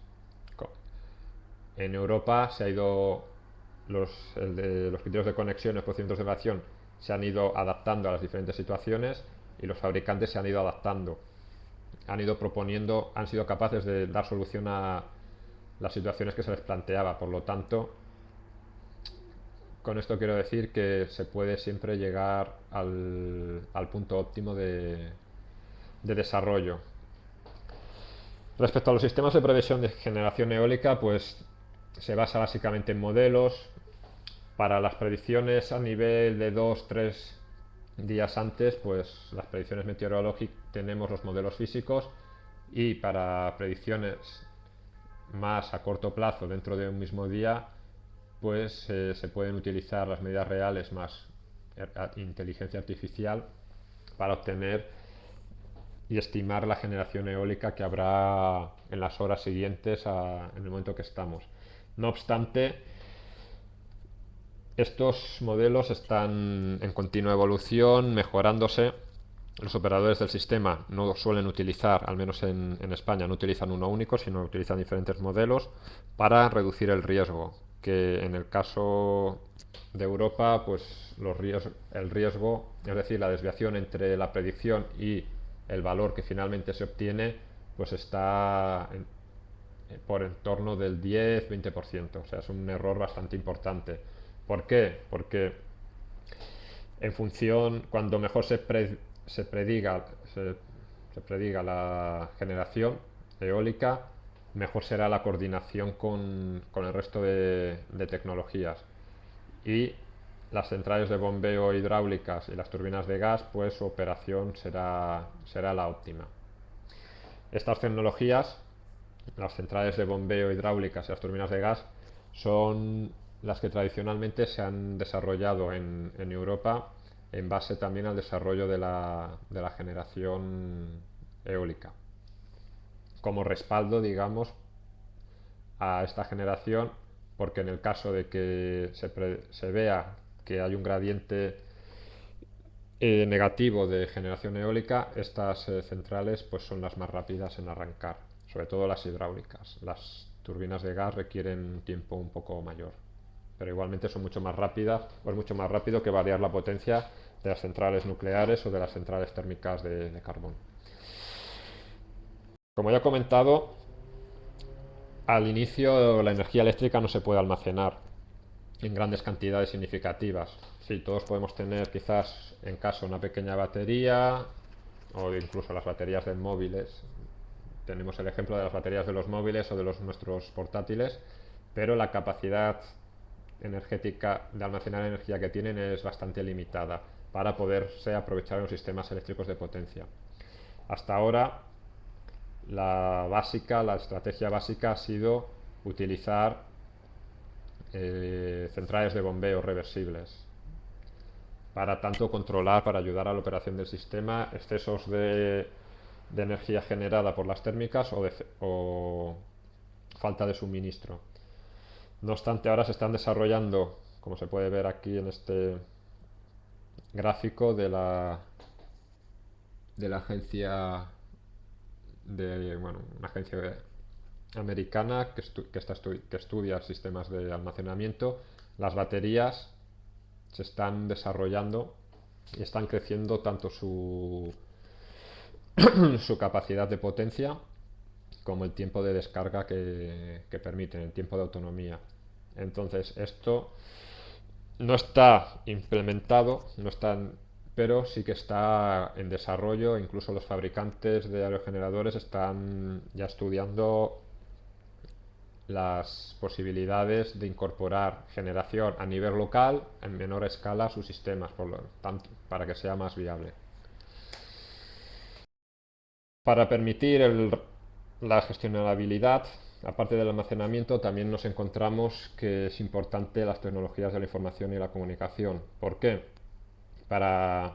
Speaker 1: En Europa se ha ido los criterios de conexión y los procedimientos de navegación se han ido adaptando a las diferentes situaciones y los fabricantes se han ido adaptando, han ido proponiendo, han sido capaces de dar solución a las situaciones que se les planteaba. Por lo tanto, con esto quiero decir que se puede siempre llegar al punto óptimo de desarrollo. Respecto a los sistemas de previsión de generación eólica, pues se basa básicamente en modelos. Para las predicciones a nivel de 2-3 días antes, pues las predicciones meteorológicas tenemos los modelos físicos, y para predicciones más a corto plazo dentro de un mismo día, pues se pueden utilizar las medidas reales más inteligencia artificial para obtener y estimar la generación eólica que habrá en las horas siguientes en el momento que estamos. No obstante, estos modelos están en continua evolución, mejorándose. Los operadores del sistema no suelen utilizar, al menos en España, no utilizan uno único, sino utilizan diferentes modelos para reducir el riesgo, que en el caso de Europa, pues el riesgo, es decir, la desviación entre la predicción y el valor que finalmente se obtiene, pues está por en torno del 10-20%. O sea, es un error bastante importante. ¿Por qué? Porque en función, cuando mejor se prediga, se prediga la generación eólica, mejor será la coordinación con el resto de tecnologías. Y las centrales de bombeo hidráulicas y las turbinas de gas, pues su operación será la óptima. Estas tecnologías, las centrales de bombeo hidráulicas y las turbinas de gas, son las que tradicionalmente se han desarrollado en Europa en base también al desarrollo de la generación eólica. Como respaldo, digamos, a esta generación, porque en el caso de que se vea que hay un gradiente negativo de generación eólica, estas centrales pues son las más rápidas en arrancar, sobre todo las hidráulicas. Las turbinas de gas requieren un tiempo un poco mayor, pero igualmente son mucho más rápidas, o es mucho más rápido que variar la potencia de las centrales nucleares o de las centrales térmicas de carbón. Como ya he comentado, al inicio la energía eléctrica no se puede almacenar en grandes cantidades significativas. Sí, todos podemos tener quizás en casa una pequeña batería, o incluso las baterías de móviles. Tenemos el ejemplo de las baterías de los móviles o de nuestros portátiles, pero la capacidad energética de almacenar energía que tienen es bastante limitada para poderse aprovechar en los sistemas eléctricos de potencia. Hasta ahora la estrategia básica ha sido utilizar centrales de bombeo reversibles para tanto controlar, para ayudar a la operación del sistema, excesos de energía generada por las térmicas o falta de suministro. No obstante, ahora se están desarrollando, como se puede ver aquí en este gráfico de la agencia una agencia americana que estudia sistemas de almacenamiento. Las baterías se están desarrollando y están creciendo tanto su capacidad de potencia como el tiempo de descarga que permiten, el tiempo de autonomía. Entonces, esto no está implementado, pero sí que está en desarrollo. Incluso los fabricantes de aerogeneradores están ya estudiando las posibilidades de incorporar generación a nivel local en menor escala a sus sistemas, para que sea más viable. Para permitir la gestionabilidad, aparte del almacenamiento, también nos encontramos que es importante las tecnologías de la información y la comunicación. ¿Por qué?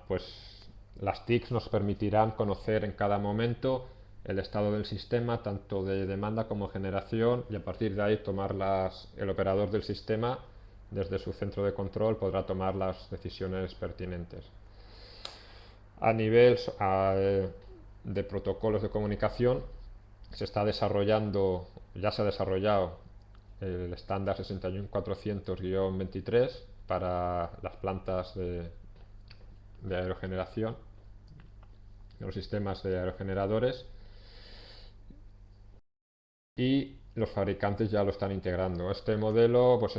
Speaker 1: Pues las TICs nos permitirán conocer en cada momento el estado del sistema, tanto de demanda como generación, y a partir de ahí el operador del sistema, desde su centro de control, podrá tomar las decisiones pertinentes. de protocolos de comunicación se está desarrollando, ya se ha desarrollado el estándar 61400-23 para las plantas de aerogeneración, los sistemas de aerogeneradores, y los fabricantes ya lo están integrando. Este modelo, pues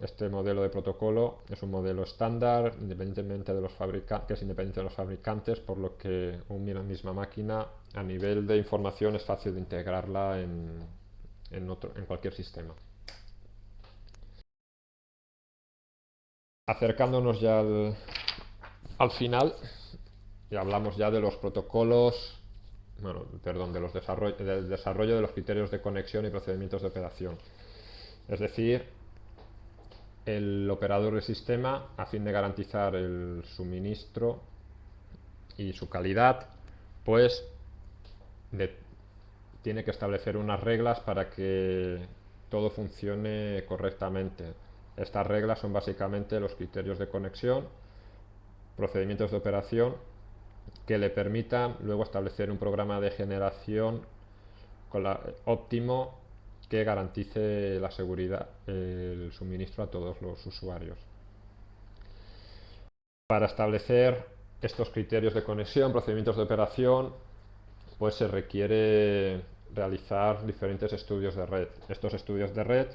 Speaker 1: este modelo de protocolo es un modelo estándar, independientemente de los fabricantes, que es independiente de los fabricantes, por lo que una misma máquina a nivel de información es fácil de integrarla en cualquier sistema. Acercándonos ya al final, y hablamos ya de los protocolos, bueno, perdón, del desarrollo de los criterios de conexión y procedimientos de operación. Es decir, el operador del sistema, a fin de garantizar el suministro y su calidad, pues tiene que establecer unas reglas para que todo funcione correctamente. Estas reglas son básicamente los criterios de conexión, procedimientos de operación que le permitan luego establecer un programa de generación óptimo que garantice la seguridad, el suministro a todos los usuarios. Para establecer estos criterios de conexión, procedimientos de operación, pues se requiere realizar diferentes estudios de red. Estos estudios de red,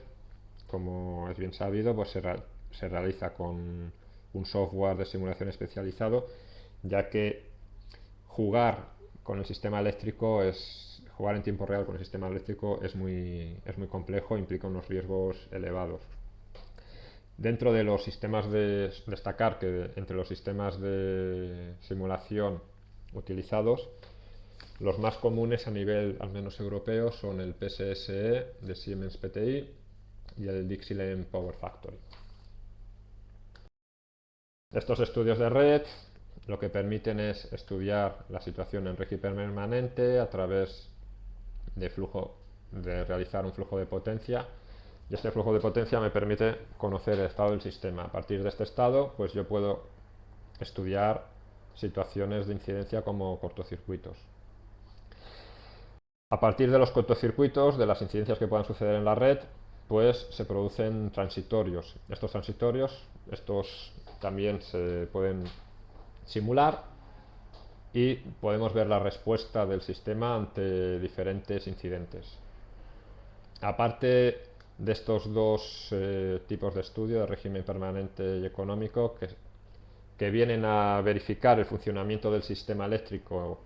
Speaker 1: como es bien sabido, pues se realiza con un software de simulación especializado, ya que jugar en tiempo real con el sistema eléctrico es muy complejo, implica unos riesgos elevados. Dentro de los sistemas destacar que entre los sistemas de simulación utilizados, los más comunes a nivel al menos europeo son el PSSE de Siemens PTI y el Dixieland Power Factory. Estos estudios de red lo que permiten es estudiar la situación en régimen permanente a través de realizar un flujo de potencia, y este flujo de potencia me permite conocer el estado del sistema. A partir de este estado, pues yo puedo estudiar situaciones de incidencia como cortocircuitos. A partir de los cortocircuitos, de las incidencias que puedan suceder en la red, pues se producen transitorios. Estos también se pueden simular y podemos ver la respuesta del sistema ante diferentes incidentes. Aparte de estos dos tipos de estudio, de régimen permanente y económico, que vienen a verificar el funcionamiento del sistema eléctrico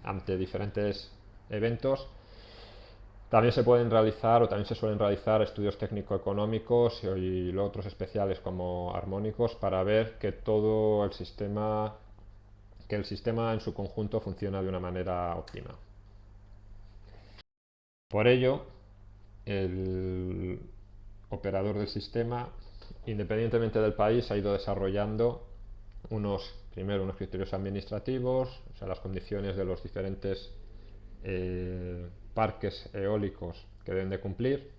Speaker 1: ante diferentes eventos, también se pueden realizar o también se suelen realizar estudios técnico-económicos y otros especiales como armónicos para ver que el sistema en su conjunto funciona de una manera óptima. Por ello, el operador del sistema, independientemente del país, ha ido desarrollando primero unos criterios administrativos, o sea, las condiciones de los diferentes parques eólicos que deben de cumplir.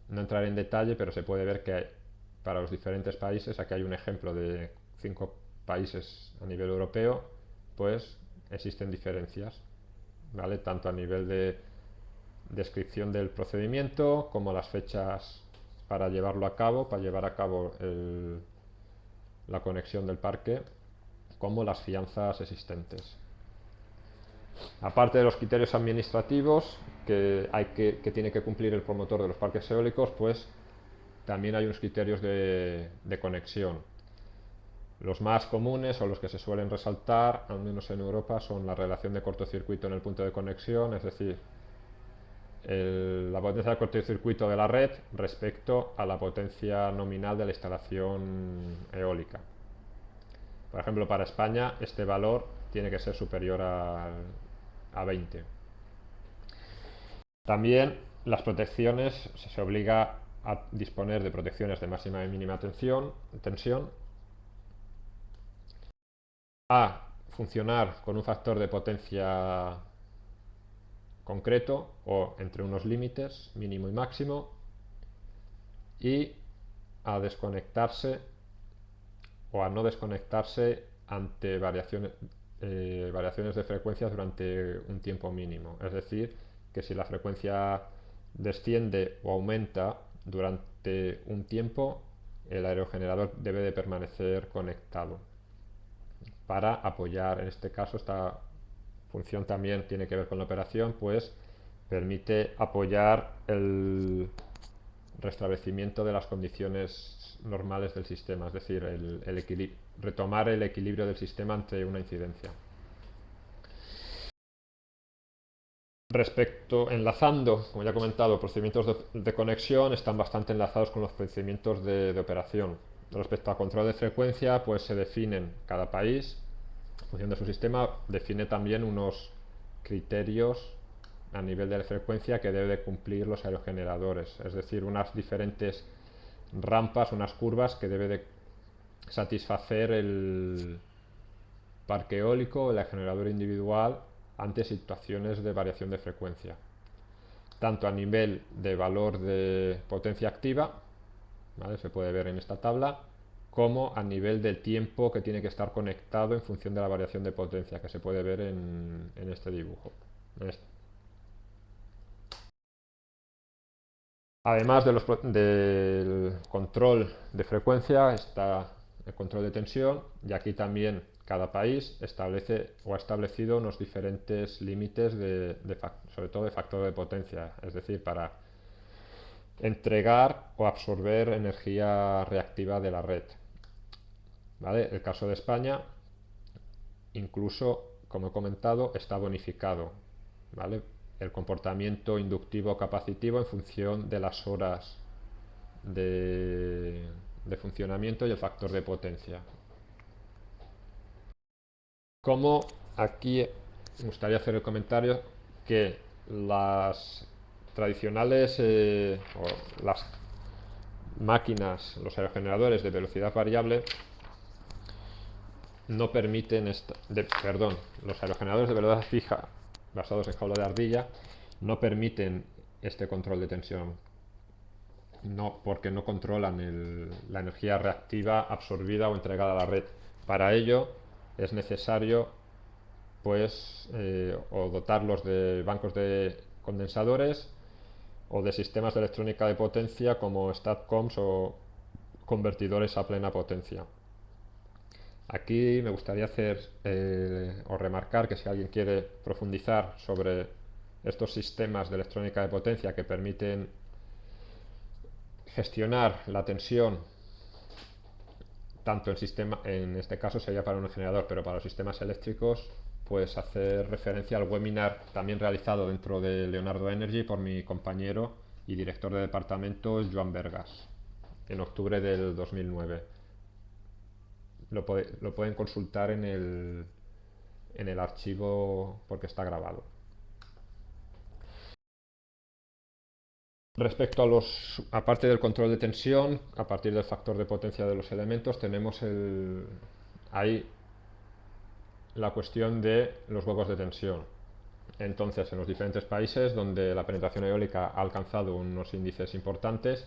Speaker 1: No entraré en detalle, pero se puede ver que para los diferentes países, aquí hay un ejemplo de 5 países a nivel europeo, pues existen diferencias, ¿vale? Tanto a nivel de descripción del procedimiento como las fechas para llevarlo a cabo, para llevar a cabo la conexión del parque, como las fianzas existentes. Aparte de los criterios administrativos que tiene que cumplir el promotor de los parques eólicos, pues también hay unos criterios de conexión. Los más comunes o los que se suelen resaltar, al menos en Europa, son la relación de cortocircuito en el punto de conexión, es decir, la potencia de cortocircuito de la red respecto a la potencia nominal de la instalación eólica. Por ejemplo, para España este valor tiene que ser superior a 20. También las protecciones, se obliga a disponer de protecciones de máxima y mínima tensión, a funcionar con un factor de potencia concreto o entre unos límites mínimo y máximo, y a desconectarse o a no desconectarse ante variaciones variaciones de frecuencias durante un tiempo mínimo. Es decir, que si la frecuencia desciende o aumenta durante un tiempo, el aerogenerador debe de permanecer conectado para apoyar. En este caso, esta función también tiene que ver con la operación, pues permite apoyar el restablecimiento de las condiciones normales del sistema, es decir, retomar el equilibrio del sistema ante una incidencia. Enlazando, como ya he comentado, procedimientos de conexión están bastante enlazados con los procedimientos de operación. Respecto a control de frecuencia, pues se definen cada país, en función de su sistema, define también unos criterios a nivel de la frecuencia que debe de cumplir los aerogeneradores, es decir, unas diferentes rampas, unas curvas que debe de satisfacer el parque eólico, el aerogenerador individual, ante situaciones de variación de frecuencia, tanto a nivel de valor de potencia activa, ¿vale? Se puede ver en esta tabla, como a nivel del tiempo que tiene que estar conectado en función de la variación de potencia, que se puede ver en este dibujo. Además del control de frecuencia está el control de tensión, y aquí también cada país establece o ha establecido unos diferentes límites sobre todo de factor de potencia, es decir, para entregar o absorber energía reactiva de la red. ¿Vale? El caso de España, incluso, como he comentado, está bonificado, ¿vale? El comportamiento inductivo capacitivo en función de las horas de funcionamiento y el factor de potencia. Como aquí me gustaría hacer el comentario que las tradicionales o las máquinas, los aerogeneradores de velocidad variable no permiten los aerogeneradores de velocidad fija basados en jaula de ardilla no permiten este control de tensión, porque no controlan la energía reactiva absorbida o entregada a la red. Para ello es necesario o dotarlos de bancos de condensadores o de sistemas de electrónica de potencia como STATCOMs o convertidores a plena potencia. Aquí me gustaría o remarcar que si alguien quiere profundizar sobre estos sistemas de electrónica de potencia que permiten gestionar la tensión, tanto en este caso sería para un generador, pero para los sistemas eléctricos, pues hacer referencia al webinar también realizado dentro de Leonardo Energy por mi compañero y director de departamento, Joan Bergas, en octubre del 2009. Lo pueden consultar en el archivo porque está grabado. Respecto aparte del control de tensión, a partir del factor de potencia de los elementos, tenemos ahí la cuestión de los huecos de tensión. Entonces, en los diferentes países donde la penetración eólica ha alcanzado unos índices importantes,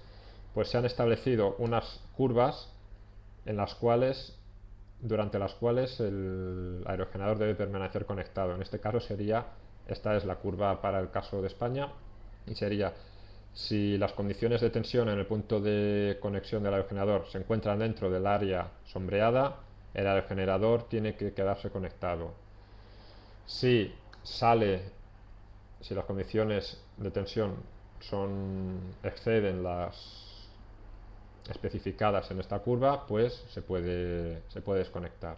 Speaker 1: pues se han establecido unas curvas durante las cuales el aerogenerador debe permanecer conectado. En este caso esta es la curva para el caso de España, y sería: si las condiciones de tensión en el punto de conexión del aerogenerador se encuentran dentro del área sombreada, el aerogenerador tiene que quedarse conectado. Si las condiciones de tensión exceden las especificadas en esta curva, pues se puede desconectar.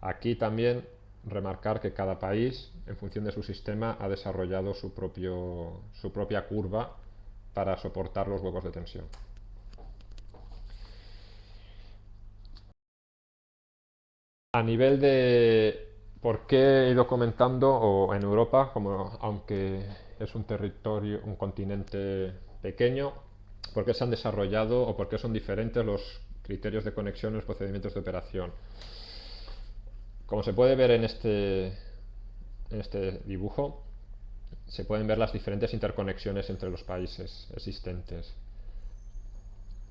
Speaker 1: Aquí también remarcar que cada país, en función de su sistema, ha desarrollado su propia curva para soportar los huecos de tensión. A nivel de por qué he ido comentando, en Europa, aunque es un continente pequeño, por qué se han desarrollado o por qué son diferentes los criterios de conexión y los procedimientos de operación. Como se puede ver en este dibujo, se pueden ver las diferentes interconexiones entre los países existentes.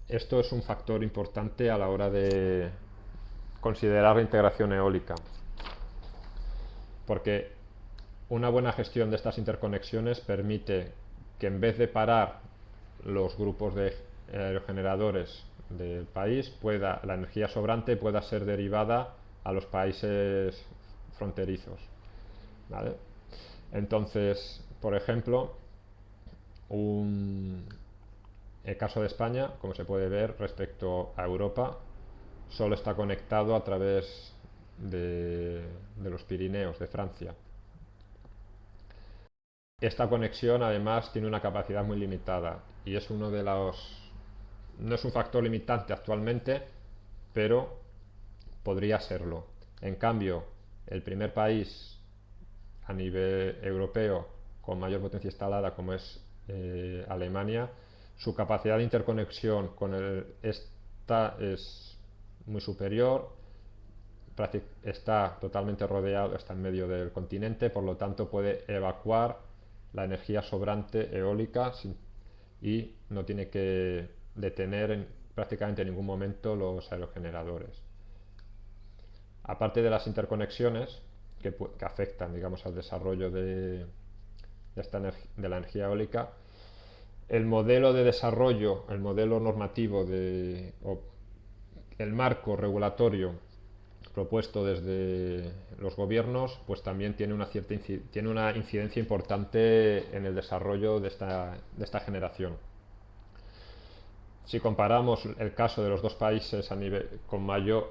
Speaker 1: Esto es un factor importante a la hora de considerar la integración eólica. porque una buena gestión de estas interconexiones permite que en vez de parar los grupos de aerogeneradores del país, la energía sobrante pueda ser derivada a los países fronterizos. ¿Vale? Entonces, por ejemplo, el caso de España, como se puede ver respecto a Europa, solo está conectado a través de los Pirineos, de Francia. Esta conexión además tiene una capacidad muy limitada y es uno de los... No es un factor limitante actualmente, pero podría serlo. En cambio, el primer país a nivel europeo con mayor potencia instalada, como es Alemania, su capacidad de interconexión con esta es muy superior, está totalmente rodeado, está en medio del continente, por lo tanto puede evacuar la energía sobrante eólica y no tiene que detener prácticamente en ningún momento los aerogeneradores. Aparte de las interconexiones que afectan, digamos, al desarrollo de la energía eólica, el modelo de desarrollo, el modelo normativo, el marco regulatorio propuesto desde los gobiernos, pues también tiene una incidencia importante en el desarrollo de esta generación. Si comparamos el caso de los dos países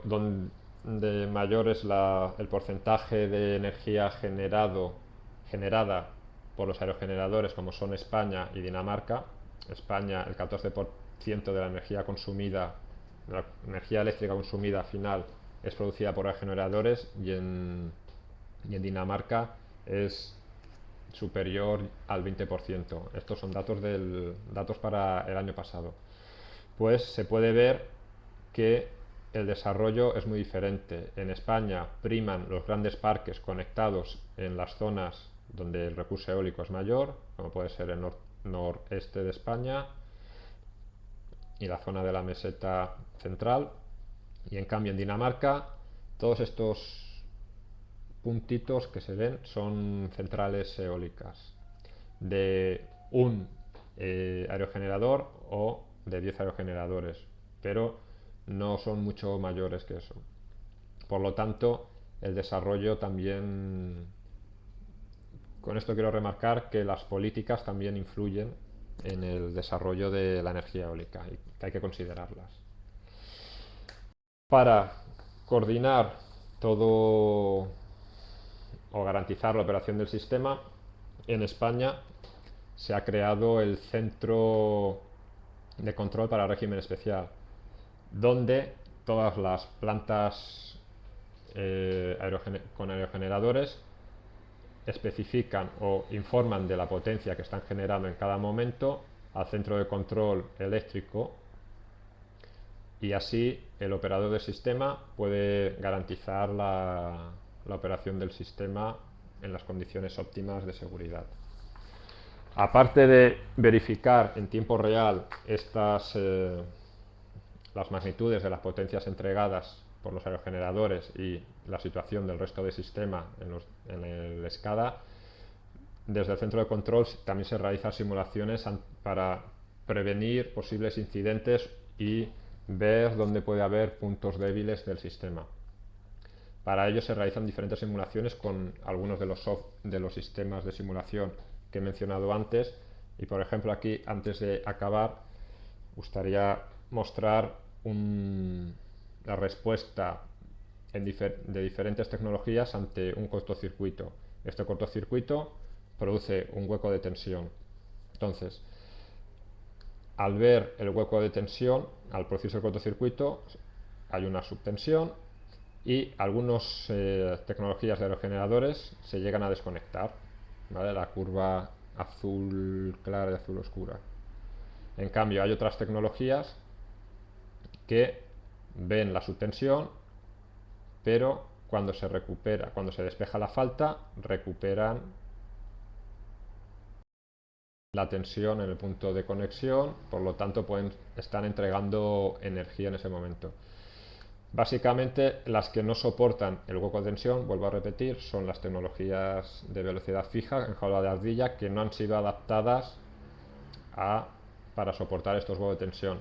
Speaker 1: donde mayor es el porcentaje de energía generada por los aerogeneradores, como son España y Dinamarca, España el 14% de la energía consumida, de la energía eléctrica consumida final es producida por aerogeneradores y en Dinamarca es superior al 20%. Estos son datos para el año pasado. Pues se puede ver que el desarrollo es muy diferente. En España priman los grandes parques conectados en las zonas donde el recurso eólico es mayor, como puede ser el noreste de España y la zona de la meseta central. Y en cambio en Dinamarca todos estos puntitos que se ven son centrales eólicas de un aerogenerador o de 10 aerogeneradores, pero no son mucho mayores que eso. Por lo tanto, el desarrollo también... Con esto quiero remarcar que las políticas también influyen en el desarrollo de la energía eólica y que hay que considerarlas. Para coordinar todo o garantizar la operación del sistema, en España se ha creado el Centro de Control para Régimen Especial, donde todas las plantas con aerogeneradores especifican o informan de la potencia que están generando en cada momento al centro de control eléctrico, y así el operador del sistema puede garantizar la operación del sistema en las condiciones óptimas de seguridad. Aparte de verificar en tiempo real las magnitudes de las potencias entregadas por los aerogeneradores y la situación del resto del sistema en el SCADA, desde el centro de control también se realizan simulaciones para prevenir posibles incidentes y ver dónde puede haber puntos débiles del sistema. Para ello se realizan diferentes simulaciones con algunos de los sistemas de simulación que he mencionado antes, y por ejemplo aquí, antes de acabar, gustaría mostrar la respuesta de diferentes tecnologías ante un cortocircuito. Este cortocircuito produce un hueco de tensión. Entonces, al ver el hueco de tensión, al producirse el cortocircuito, hay una subtensión y algunas tecnologías de aerogeneradores se llegan a desconectar, ¿vale? La curva azul clara y azul oscura. En cambio, hay otras tecnologías que ven la subtensión, pero cuando se despeja la falta, recuperan la tensión en el punto de conexión, por lo tanto están entregando energía en ese momento. Básicamente, las que no soportan el hueco de tensión, vuelvo a repetir, son las tecnologías de velocidad fija en jaula de ardilla que no han sido adaptadas a, para soportar estos huecos de tensión.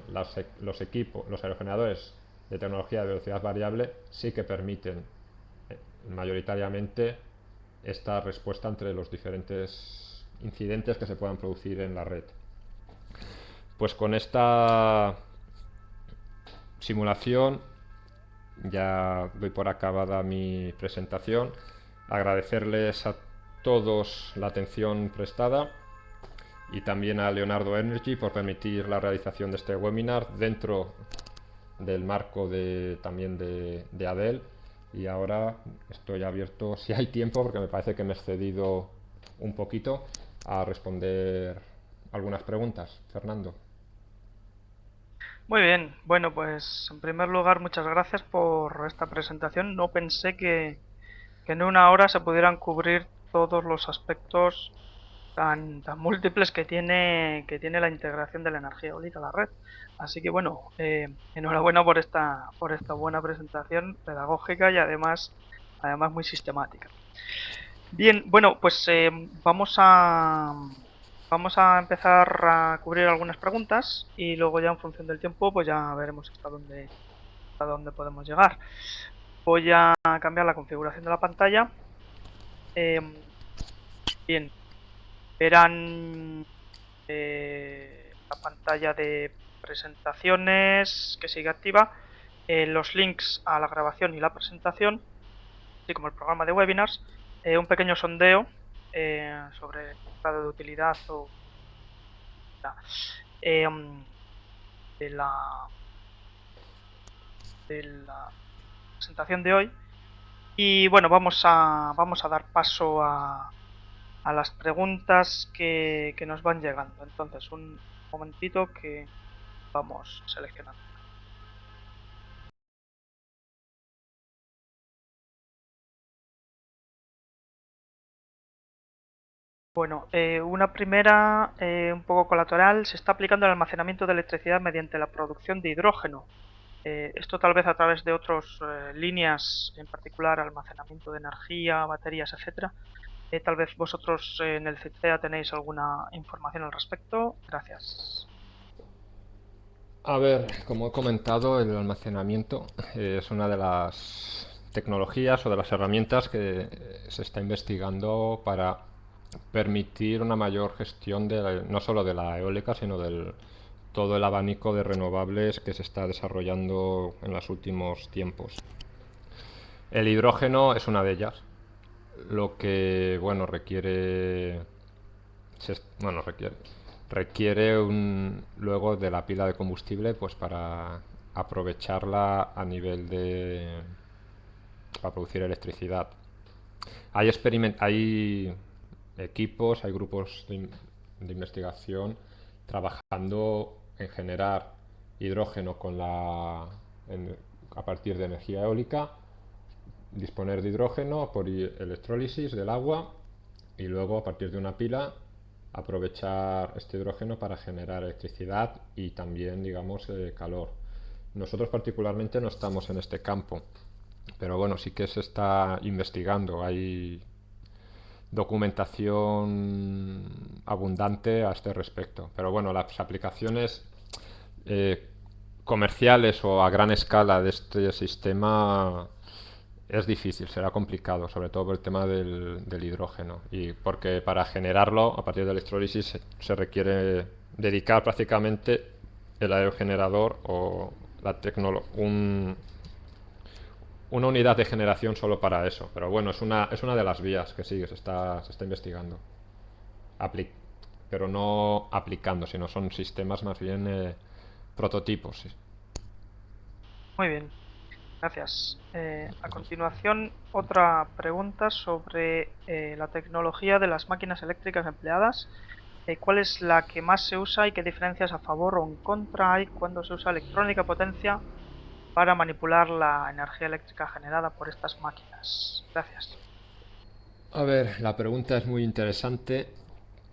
Speaker 1: Los equipos, los aerogeneradores de tecnología de velocidad variable sí que permiten mayoritariamente esta respuesta entre los diferentes incidentes que se puedan producir en la red. Pues con esta simulación ya doy por acabada mi presentación. Agradecerles a todos la atención prestada y también a Leonardo Energy por permitir la realización de este webinar dentro del marco también de ADEL. Y ahora estoy abierto, si hay tiempo, porque me parece que me he excedido un poquito, a responder algunas preguntas. Fernando.
Speaker 2: Muy bien, bueno, pues en primer lugar, muchas gracias por esta presentación. No pensé que en una hora se pudieran cubrir todos los aspectos tan múltiples que tiene la integración de la energía eólica a la red. Así que bueno, enhorabuena por esta buena presentación pedagógica y además muy sistemática. Bien, bueno, pues vamos a empezar a cubrir algunas preguntas y luego ya en función del tiempo pues ya veremos hasta dónde podemos llegar. Voy a cambiar la configuración de la pantalla. Bien, verán la pantalla de presentaciones que sigue activa, los links a la grabación y la presentación, así como el programa de webinars, un pequeño sondeo sobre el grado de utilidad eh, de la presentación de hoy. Y bueno, vamos a dar paso a las preguntas que nos van llegando. Entonces, un momentito que vamos seleccionando. Bueno, una primera, un poco colateral, se está aplicando el almacenamiento de electricidad mediante la producción de hidrógeno. Esto tal vez a través de otras líneas, en particular almacenamiento de energía, baterías, etcétera. Tal vez vosotros en el CITEA tenéis alguna información al respecto. Gracias.
Speaker 1: A ver, como he comentado, el almacenamiento es una de las tecnologías o de las herramientas que se está investigando para permitir una mayor gestión no solo de la eólica, sino del todo el abanico de renovables que se está desarrollando en los últimos tiempos. El hidrógeno es una de ellas, lo que bueno requiere luego de la pila de combustible pues para aprovecharla a nivel de para producir electricidad. Hay equipos, hay grupos de investigación trabajando en generar hidrógeno a partir de energía eólica, disponer de hidrógeno por electrólisis del agua y luego a partir de una pila aprovechar este hidrógeno para generar electricidad y también, digamos, calor. Nosotros particularmente no estamos en este campo, pero bueno, sí que se está investigando. Hay documentación abundante a este respecto. Pero bueno, las aplicaciones comerciales o a gran escala de este sistema es difícil, será complicado, sobre todo por el tema del hidrógeno. Y porque para generarlo a partir de electrólisis se requiere dedicar prácticamente el aerogenerador o una unidad de generación solo para eso. Pero bueno, es una de las vías que sigue, se está investigando. Pero no aplicando, sino son sistemas más bien prototipos. Sí.
Speaker 2: Muy bien. Gracias. A continuación, otra pregunta sobre la tecnología de las máquinas eléctricas empleadas. ¿Cuál es la que más se usa y qué diferencias a favor o en contra hay cuando se usa electrónica potencia para manipular la energía eléctrica generada por estas máquinas? Gracias.
Speaker 1: A ver, la pregunta es muy interesante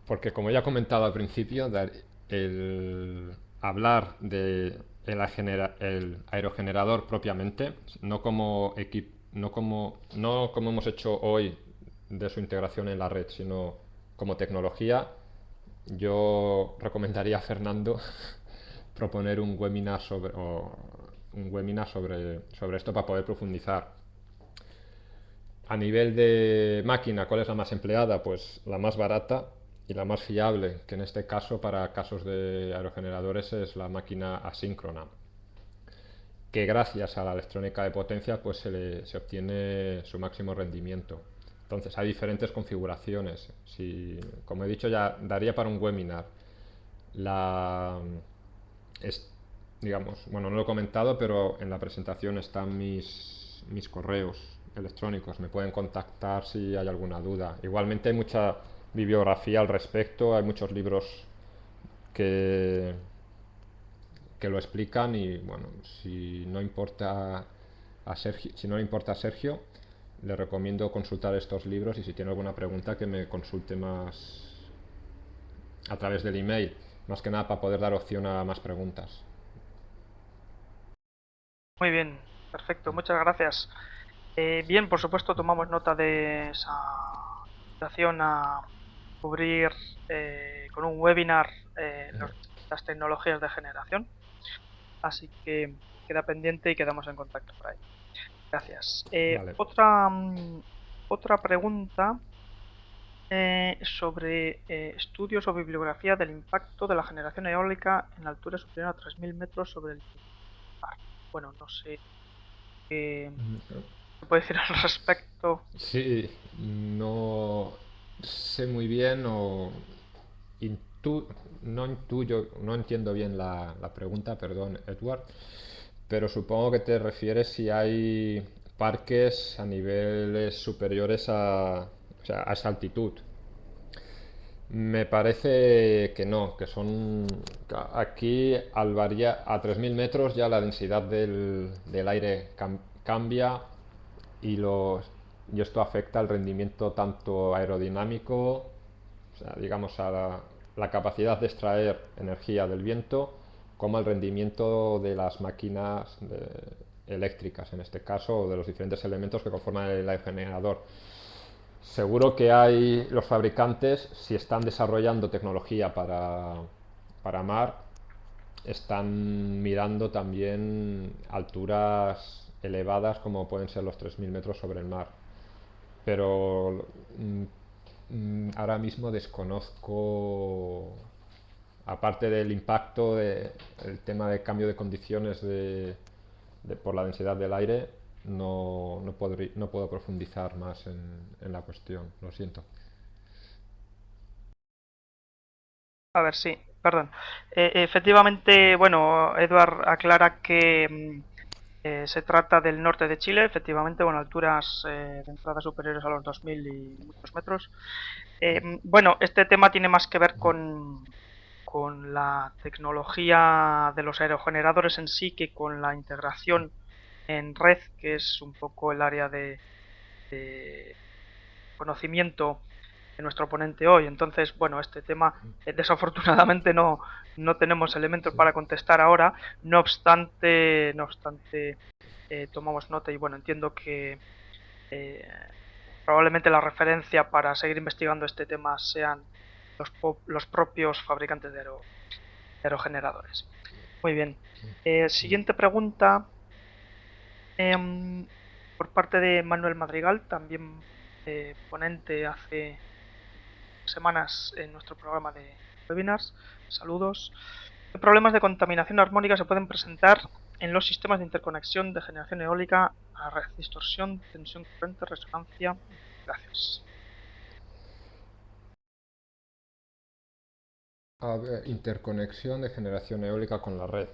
Speaker 1: porque como ya he comentado al principio, el hablar de el aerogenerador propiamente, no como hemos hecho hoy de su integración en la red, sino como tecnología. Yo recomendaría a Fernando proponer un webinar sobre esto para poder profundizar. A nivel de máquina, ¿cuál es la más empleada? Pues la más barata y la más fiable, que en este caso para casos de aerogeneradores es la máquina asíncrona, que gracias a la electrónica de potencia pues se obtiene su máximo rendimiento. Entonces hay diferentes configuraciones. Si, como he dicho, ya daría para un webinar. La, es, digamos, bueno, no lo he comentado, pero en la presentación están mis correos electrónicos. Me pueden contactar si hay alguna duda. Igualmente hay mucha bibliografía al respecto, hay muchos libros que, que lo explican y bueno, si no le importa a Sergio, le recomiendo consultar estos libros y si tiene alguna pregunta que me consulte más a través del email, más que nada para poder dar opción a más preguntas.
Speaker 2: Muy bien, perfecto, muchas gracias. Bien, por supuesto, tomamos nota de esa invitación a cubrir con un webinar las tecnologías de generación. Así que queda pendiente y quedamos en contacto por ahí. Gracias.
Speaker 1: Vale.
Speaker 2: Otra pregunta sobre estudios o bibliografía del impacto de la generación eólica en altura superior a 3.000 metros sobre el mar. Bueno, no sé qué se puede decir al respecto.
Speaker 1: Sí, no sé muy bien o no intuyo, no entiendo bien la pregunta, perdón, Edward, pero supongo que te refieres si hay parques a niveles superiores o sea, a esa altitud. Me parece que no, que son aquí a 3.000 metros ya la densidad del aire cambia y, y esto afecta al rendimiento tanto aerodinámico, o sea, digamos a la capacidad de extraer energía del viento, como al rendimiento de las máquinas eléctricas, en este caso, o de los diferentes elementos que conforman el aerogenerador. Seguro que hay los fabricantes, si están desarrollando tecnología para mar, están mirando también alturas elevadas como pueden ser los 3.000 metros sobre el mar. Pero ahora mismo desconozco, aparte del impacto del tema de cambio de condiciones por la densidad del aire, no puedo profundizar más en la cuestión, lo siento.
Speaker 2: A ver, sí, perdón. Efectivamente, bueno, Edward aclara que se trata del norte de Chile, efectivamente, con alturas de entrada superiores a los 2.000 y muchos metros. Bueno, este tema tiene más que ver con la tecnología de los aerogeneradores en sí que con la integración en red, que es un poco el área de conocimiento de nuestro ponente hoy. Entonces, bueno, este tema desafortunadamente no tenemos elementos
Speaker 1: Sí.
Speaker 2: para contestar ahora. No obstante, tomamos nota y bueno, entiendo que eh, probablemente la referencia para seguir investigando este tema sean los propios fabricantes de aerogeneradores. Muy bien. Siguiente pregunta por parte de Manuel Madrigal, también ponente hace semanas en nuestro programa de webinars. Saludos. ¿Qué problemas de contaminación armónica se pueden presentar en los sistemas de interconexión de generación eólica a red? Distorsión, tensión corriente, resonancia. Gracias.
Speaker 1: A ver, interconexión de generación eólica con la red.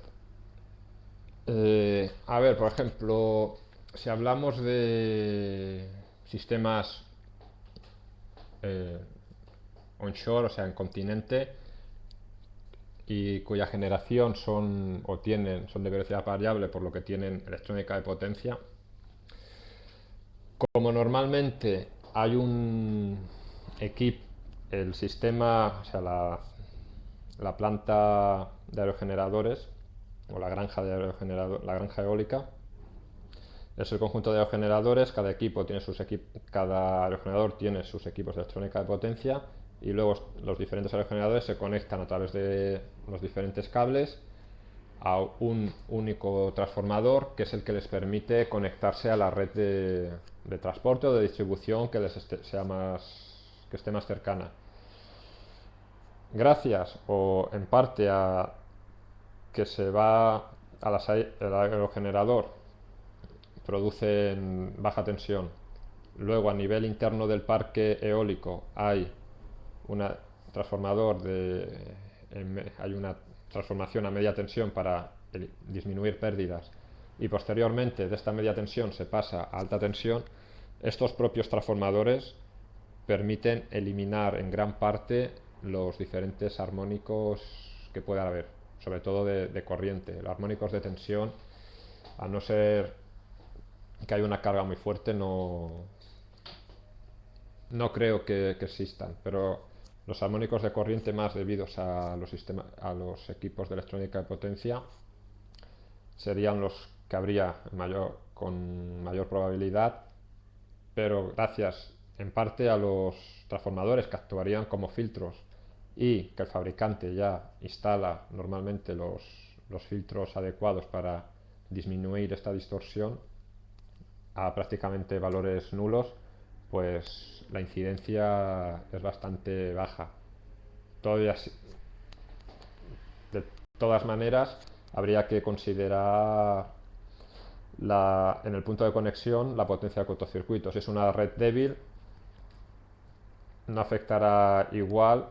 Speaker 1: A ver, por ejemplo, si hablamos de sistemas eh, onshore, o sea, en continente, y cuya generación son de velocidad variable, por lo que tienen electrónica de potencia. Como normalmente hay un equipo, el sistema, o sea, la planta de aerogeneradores, o la granja de aerogenerador, la granja eólica. Es el conjunto de aerogeneradores, cada equipo tiene cada aerogenerador tiene sus equipos de electrónica de potencia y luego los diferentes aerogeneradores se conectan a través de los diferentes cables a un único transformador que es el que les permite conectarse a la red de transporte o de distribución que que esté más cercana. Gracias o en parte a que se va el aerogenerador produce en baja tensión. Luego a nivel interno del parque eólico hay un transformador hay una transformación a media tensión para disminuir pérdidas y posteriormente de esta media tensión se pasa a alta tensión. Estos propios transformadores permiten eliminar en gran parte los diferentes armónicos que pueda haber, sobre todo de corriente. Los armónicos de tensión, a no ser que haya una carga muy fuerte, no creo que existan, pero los armónicos de corriente más debidos a a los equipos de electrónica de potencia serían los que habría con mayor probabilidad, pero gracias en parte a los transformadores que actuarían como filtros y que el fabricante ya instala normalmente los filtros adecuados para disminuir esta distorsión a prácticamente valores nulos, pues la incidencia es bastante baja. Todavía, de todas maneras, habría que considerar en el punto de conexión la potencia de cortocircuito. Si es una red débil, no afectará igual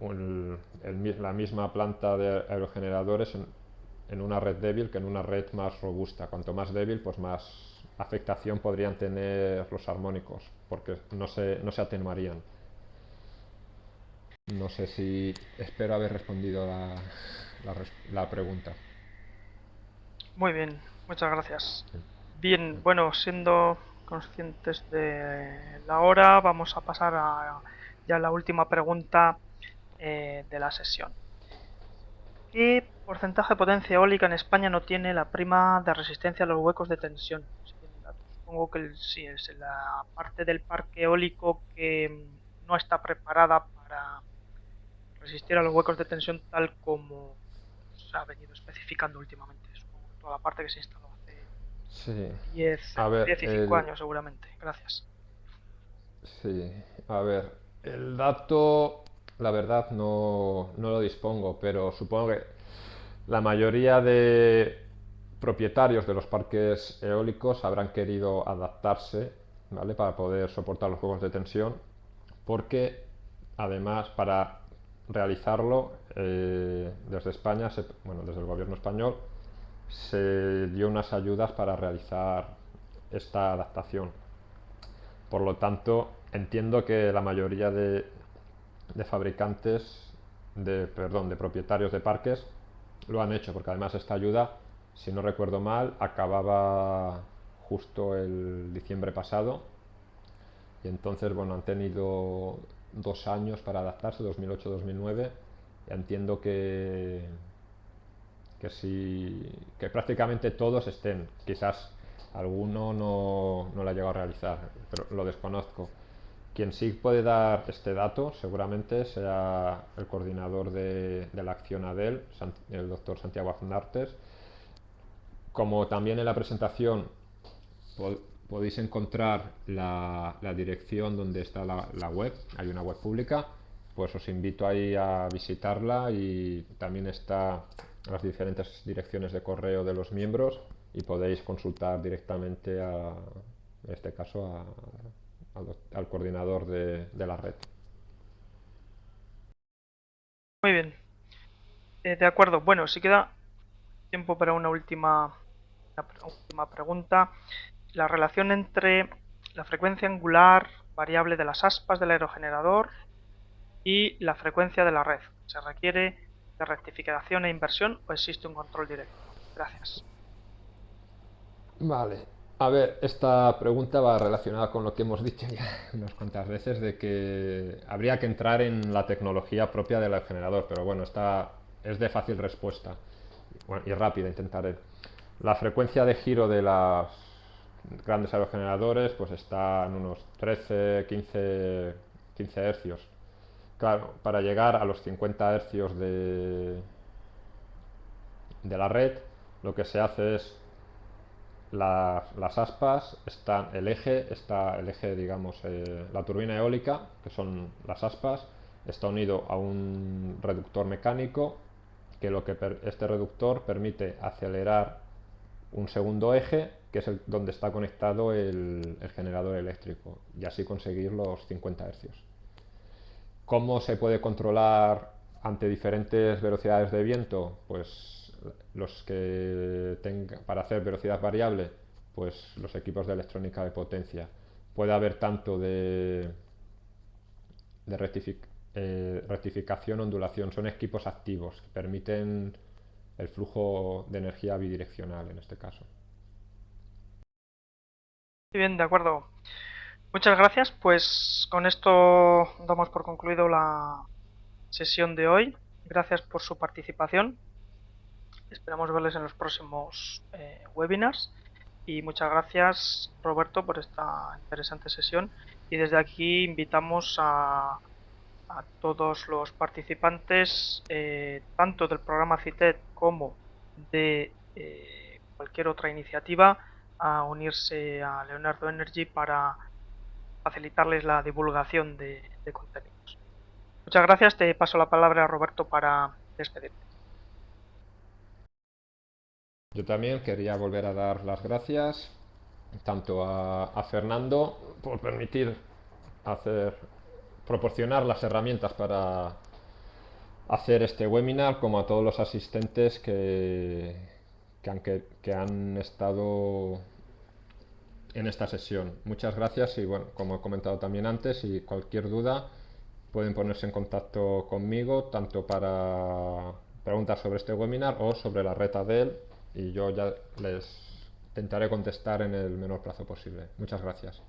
Speaker 1: la misma planta de aerogeneradores en una red débil que en una red más robusta. Cuanto más débil, pues más afectación podrían tener los armónicos, porque no se atenuarían. No sé si espero haber respondido la pregunta.
Speaker 2: Muy bien, muchas gracias. Bien, bueno, siendo conscientes de la hora, vamos a pasar a ya la última pregunta de la sesión. ¿Qué porcentaje de potencia eólica en España no tiene la prima de resistencia a los huecos de tensión? Supongo que sí, es la parte del parque eólico que no está preparada para resistir a los huecos de tensión tal como se ha venido especificando últimamente. Supongo que toda la parte que se instaló hace
Speaker 1: Sí,
Speaker 2: 10,
Speaker 1: a
Speaker 2: entre
Speaker 1: ver,
Speaker 2: 10 y 5 años seguramente. Gracias.
Speaker 1: sí, a ver, el dato, la verdad no lo dispongo, pero supongo que la mayoría de propietarios de los parques eólicos habrán querido adaptarse, ¿vale? Para poder soportar los juegos de tensión, porque además para realizarlo desde España, bueno, desde el gobierno español, se dio unas ayudas para realizar esta adaptación. Por lo tanto, entiendo que la mayoría de fabricantes, de propietarios de parques, lo han hecho, porque además esta ayuda, si no recuerdo mal, acababa justo el diciembre pasado y entonces, bueno, han tenido 2 años para adaptarse, 2008-2009, y entiendo que prácticamente todos estén. Quizás alguno no lo ha llegado a realizar, pero lo desconozco. Quien sí puede dar este dato seguramente sea el coordinador de la acción ADEL, el doctor Santiago Aznartes. Como también en la presentación podéis encontrar la dirección donde está la web, hay una web pública, pues os invito ahí a visitarla y también está las diferentes direcciones de correo de los miembros y podéis consultar directamente en este caso al coordinador de la red.
Speaker 2: Muy bien. De acuerdo. Bueno, si queda tiempo para una última pregunta. La relación entre la frecuencia angular variable de las aspas del aerogenerador y la frecuencia de la red. ¿Se requiere de rectificación e inversión o existe un control directo? Gracias.
Speaker 1: Vale. A ver, esta pregunta va relacionada con lo que hemos dicho ya unas cuantas veces de que habría que entrar en la tecnología propia del aerogenerador, pero bueno, esta es de fácil respuesta. bueno, y rápida intentaré. La frecuencia de giro de los grandes aerogeneradores pues está en unos 13, 15 hercios. Claro, para llegar a los 50 hercios de la red, lo que se hace es las aspas, está el eje, digamos, la turbina eólica, que son las aspas, está unido a un reductor mecánico, que este reductor permite acelerar un segundo eje, que es donde está conectado el generador eléctrico, y así conseguir los 50 hercios. ¿Cómo se puede controlar ante diferentes velocidades de viento? Pues para hacer velocidad variable, pues los equipos de electrónica de potencia. Puede haber tanto de rectificación, ondulación. Son equipos activos que permiten el flujo de energía bidireccional en este caso.
Speaker 2: Muy bien, de acuerdo. Muchas gracias. Pues con esto damos por concluido la sesión de hoy. Gracias por su participación. Esperamos verles en los próximos webinars. Y muchas gracias, Roberto, por esta interesante sesión. Y desde aquí invitamos a todos los participantes, tanto del programa CITED como de cualquier otra iniciativa, a unirse a Leonardo Energy para facilitarles la divulgación de contenidos. Muchas gracias. Te paso la palabra a Roberto para despedirte.
Speaker 1: Yo también quería volver a dar las gracias tanto a Fernando por permitir proporcionar las herramientas para hacer este webinar, como a todos los asistentes que han estado en esta sesión. Muchas gracias y bueno, como he comentado también antes, y cualquier duda pueden ponerse en contacto conmigo tanto para preguntas sobre este webinar o sobre la red ADEL, y yo ya les intentaré contestar en el menor plazo posible. Muchas gracias.